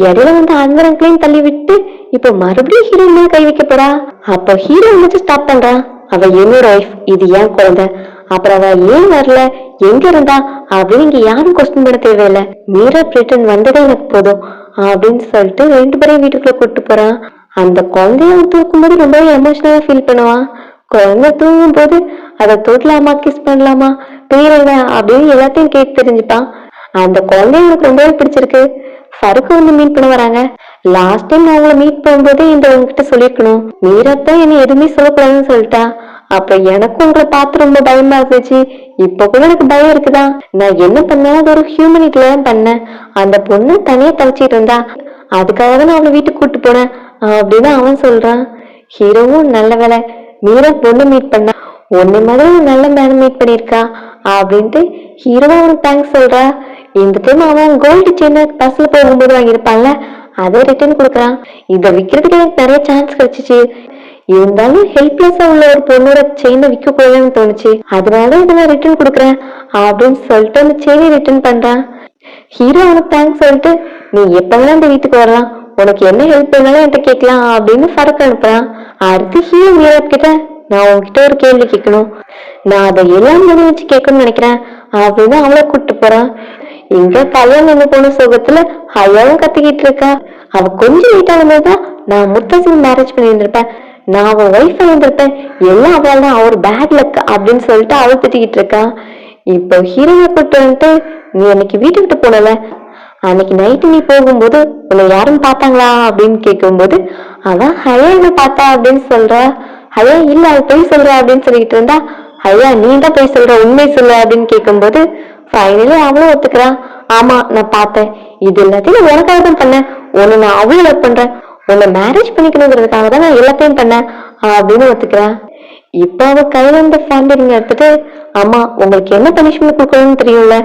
இடையில வந்து அன்பரங்களையும் தள்ளி விட்டு இப்ப மறுபடியும் ஹீரோயின் கை வைக்க போறா. அப்ப ஹீரோ வச்சு ஸ்டாப் பண்றான். அவ என்னோட ஒய்ஃப், இது ஏன் குழந்தை, அப்புறம் அவ ஏன் வரல, எங்க இருந்தா அப்படின்னு இங்க யாரும் கொஸ்டின் பண்ண தேவையில்லை, மீரா ரிட்டர்ன் வந்ததே எனக்கு போதும் அப்படின்னு சொல்லிட்டு 2 பேரையும் வீட்டுக்குள்ள கூட்டு போறான். அந்த குழந்தைய அவன் தூக்கும்போது ரொம்பவே எமோஷனலா ஃபீல் பண்ணுவான். குழந்தை தூங்கும் போது அதை தொட்டலாமா, கிஸ் பண்ணலாமா, பேர் என்ன அப்படின்னு எல்லாத்தையும் கேட்டு தெரிஞ்சுப்பான். அந்த குழந்தைய அவனுக்கு ரொம்பவே பிடிச்சிருக்கு. ஃபருக்கு வந்து மீட் பண்ண வராங்க. லாஸ்ட் டைம் நான் உங்களை மீட் பண்ணும்போது இந்த உங்ககிட்ட சொல்லிருக்கணும். மீரத்தான் என்ன எதுவுமே சொல்லக்கூடாதுன்னு சொல்லிட்டா. அப்ப எனக்கும் உங்களை பார்த்து ரொம்ப பயமா இருந்துச்சு. இப்ப கூட எனக்கு பயம் இருக்குதா. நான் என்ன பண்ணேன், அது ஒரு ஹியூமனிட்டில தான் பண்ணேன். அந்த பொண்ணு தனியா தவிச்சிட்டு இருந்தா, அதுக்காக தான் நான் அவளை வீட்டுக்கு கூட்டு போனேன் அப்படின்னு அவன் சொல்றான். ஹீரோவும் நல்ல வேலை மீரா பொண்ணு மீட் பண்ணா, ஒன்னு மாதிரி நல்ல மேடம் மீட் பண்ணிருக்கா அப்படின்ட்டு ஹீரோவும் அவனுக்கு தேங்க்ஸ் சொல்றா. இந்த டைம் அவன் கோல்டு செயினை பஸ்ல போகும்போது வாங்கியிருப்பான்ல, அதை ரிட்டர்ன் கொடுக்குறான். இதை விற்கிறதுக்கு எனக்கு நிறைய சான்ஸ் கிடைச்சிச்சு. இருந்தாலும் ஹெல்ப்லெஸ்ஸா உள்ள ஒரு பொண்ணோட செயினை விற்க கூடாதுன்னு தோணுச்சு. அதனால இதை நான் ரிட்டர்ன் கொடுக்குறேன் அப்படின்னு சொல்லிட்டு அந்த செயினை ரிட்டர்ன் பண்றான். ஹீரோ அவனுக்கு தேங்க்ஸ் சொல்லிட்டு, நீ எப்பெல்லாம் இந்த வீட்டுக்கு வரலாம், உனக்கு என்ன ஹெல்ப் வேணாலும் என்கிட்ட கேட்கலாம் அப்படின்னு ஃபரக் அனுப்புறான். அடுத்து ஹீரோ மீரா கிட்ட, நான் உன்கிட்ட ஒரு கேள்வி கேட்கணும், நான் அதை எல்லாம் முடி வச்சு கேட்கணும்னு நினைக்கிறேன் அப்படின்னு அவளை கூப்பிட்டு போறான். இங்க கல்யாணம் என்ன போன சோகத்துல ஹையாவும் கத்திக்கிட்டு இருக்கா. அவ கொஞ்சம் லேட் ஆகும்போதுதான் நான் முத்தசிங் மேரேஜ் பண்ணியிருந்திருப்பேன், நான் அவன் ஒய்ஃப் இருந்திருப்பேன், எல்லாம் அவள் தான், அவர் பேட் லக் அப்படின்னு சொல்லிட்டு அவள் திட்டிக்கிட்டு இருக்கா. இப்போ ஹீரோவை கூப்பிட்டு வந்துட்டு, நீ அன்னைக்கு வீட்டுக்கிட்ட போனல, அன்னைக்கு நைட்டு நீ போகும்போது உன்னை யாரும் பார்த்தாங்களா அப்படின்னு கேட்கும்போது அவன் ஹயா என்ன பார்த்தா அப்படின்னு சொல்றா. ஹயா இல்ல அவ போய் சொல்ற அப்படின்னு சொல்லிட்டு இருந்தா, ஹயா நீ தான் போய் சொல்ற, உண்மை சொல்ல அப்படின்னு கேட்கும்போது ஃபைனலி அவளும் ஒத்துக்கிறா. ஆமா நான் பார்த்தேன், இது எல்லாத்தையும் நான் உனக்காக தான் பண்ணேன், உன்னை நான் அவ்வளவு லவ் பண்றேன், உன்னை மேரேஜ் பண்ணிக்கணுங்கிறதுக்காக தான் நான் எல்லாத்தையும் பண்ணேன் அப்படின்னு ஒத்துக்கிறா. இப்ப அவ கையில இருந்த ஃபேமிலி ரிங் எடுத்துட்டு, அம்மா உங்களுக்கு என்ன பனிஷ்மெண்ட் கொடுக்கணும்னு தெரியும்ல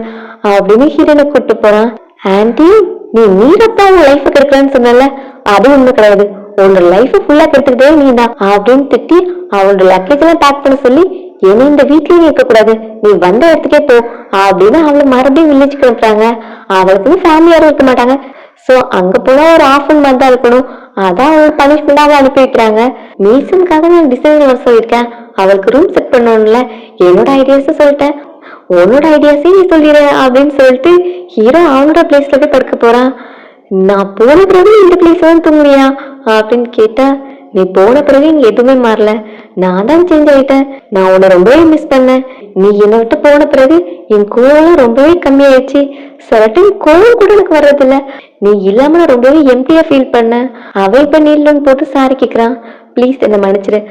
அப்படின்னு ஹீரோனை கூப்பிட்டு போறான். ஆன்டி நீ மீரப்பா உன் லைஃப கெடுக்கலன்னு சொன்னல, அது ஒண்ணு கிடையாது, உன்னோட லைஃப ஃபுல்லா கெடுத்துக்கிட்டே நீ தான் அப்படின்னு திட்டி அவனோட லக்கேஜ் எல்லாம் பேக் பண்ண சொல்லி, என்ன இந்த வீட்லயும் இருக்க கூடாது, நீ வந்த இடத்துக்கே போ அப்படின்னு அவளை மறுபடியும் வில்லேஜ்க்கு அனுப்புறாங்க. அவளுக்குன்னு ஃபேமிலி யாரும் இருக்க மாட்டாங்க. சோ அங்க போனா ஒரு ஆஃபன் மாதிரி தான் இருக்கணும். அதான் அவள் பனிஷ்மெண்டாக அனுப்பி வைக்கிறாங்க. மீசனுக்காக நான் டிசைன் வர சொல்லியிருக்கேன், அவளுக்கு ரூம் செட் பண்ணணும்ல, என்னோட ஐடியாஸும் சொல்லிட்டேன், உன்னோட ஐடியாஸையும் நீ சொல்லிடு அப்படின்னு சொல்லிட்டு ஹீரோ அவனோட பிளேஸ்ல போய் படுக்க போறான். நான் போன பிறகு இந்த பிளேஸ்ல தான் தூங்குறியா அப்படின்னு கேட்டா, நீ போன பிறகு இங்க எதுவுமே மாறல, நான் தான் சேஞ்ச் ஆயிட்டேன், நான் உன்னை ரொம்பவே மிஸ் பண்ணேன், நீ என்னை விட்டு போன பிறகு என் கோவம் ரொம்பவே கம்மியாயிடுச்சு, சிலட்டும் கோவம் கூட எனக்கு வர்றதில்ல, நீ இல்லாம நான் ரொம்பவே எம்டியா ஃபீல் பண்ண. அவ இப்ப நீலன்னு போட்டு சாரி கேக்குறான், ப்ளீஸ் என்ன மன்னிச்சிரு,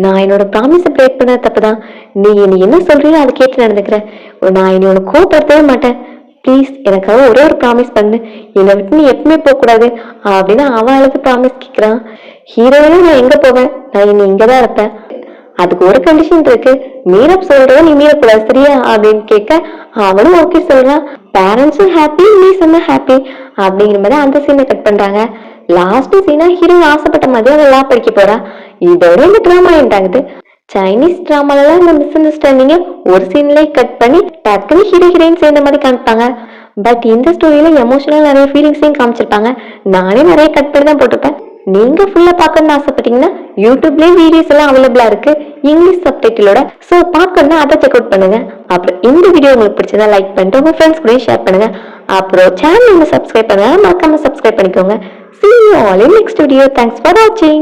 நான் என்னோட ப்ராமிஸை பிரேக் பண்ண தப்புதான், நீ என்ன சொல்றியோ அதை கேட்டு நடந்துக்கிறேன், நான் இனி உனக்கு கோவப்படுத்தவே மாட்டேன், ப்ளீஸ் எனக்காக ஒரே ஒரு ப்ராமிஸ் பண்ணு, என்னை விட்டு நீ எப்பவுமே போக கூடாது அப்படின்னு அவன் அழுது ப்ராமிஸ் கேட்கிறான். ஹீரோயினா நான் எங்க போவேன், நான் இனி இங்கதான் இருப்பேன், அதுக்கு ஒரு கண்டிஷன் இருக்கு, மீரப் சொல்றத நீ மீறக்கூடாது சரியா அப்படின்னு கேட்க அவனும் ஓகே சொல்றான். பேரண்ட்ஸும் ஹாப்பி, நீ சொன்ன ஹாப்பி அப்படிங்கிற மாதிரி அந்த சீனை கட் பண்றாங்க. லாஸ்ட் சீனா ஹீரோயின் ஆசைப்பட்ட மாதிரி அவள் லா படிக்க போறா. இதோட இந்த டிராமா எண்ட் ஆகுது. சைனீஸ் டிராமால இந்த மிஸ் அண்டர்ஸ்டாண்டிங்க ஒரு சீன்லயே கட் பண்ணி டக்குனு ஹீரோ ஹீரோயின் சேர்ந்த மாதிரி காமிப்பாங்க. பட் இந்த ஸ்டோரியில எமோஷனல் நிறைய ஃபீலிங்ஸையும் காமிச்சிருப்பாங்க. நானே நிறைய கட் பண்ணி தான் போட்டிருப்பேன். நீங்க ஃபுல்லா பார்க்கணும்னு ஆசைப்பட்டீங்கன்னா யூடியூப்லயே வீடியோஸ் எல்லாம் அவைலபிளா இருக்கு இங்கிலீஷ் சப்டைட்டிலோட. சோ பார்க்கணும்னா அதை செக் அவுட் பண்ணுங்க. அப்புறம் இந்த வீடியோ உங்களுக்கு பிடிச்சதா லைக் பண்ணிட்டு உங்க ஃப்ரெண்ட்ஸ் கூட ஷேர் பண்ணுங்க. அப்புறம் சேனல் சப்ஸ்கிரைப் பண்ணுங்க, மறக்காம சப்ஸ்கிரைப் பண்ணிக்கோங்க. See you all in next video. Thanks for watching.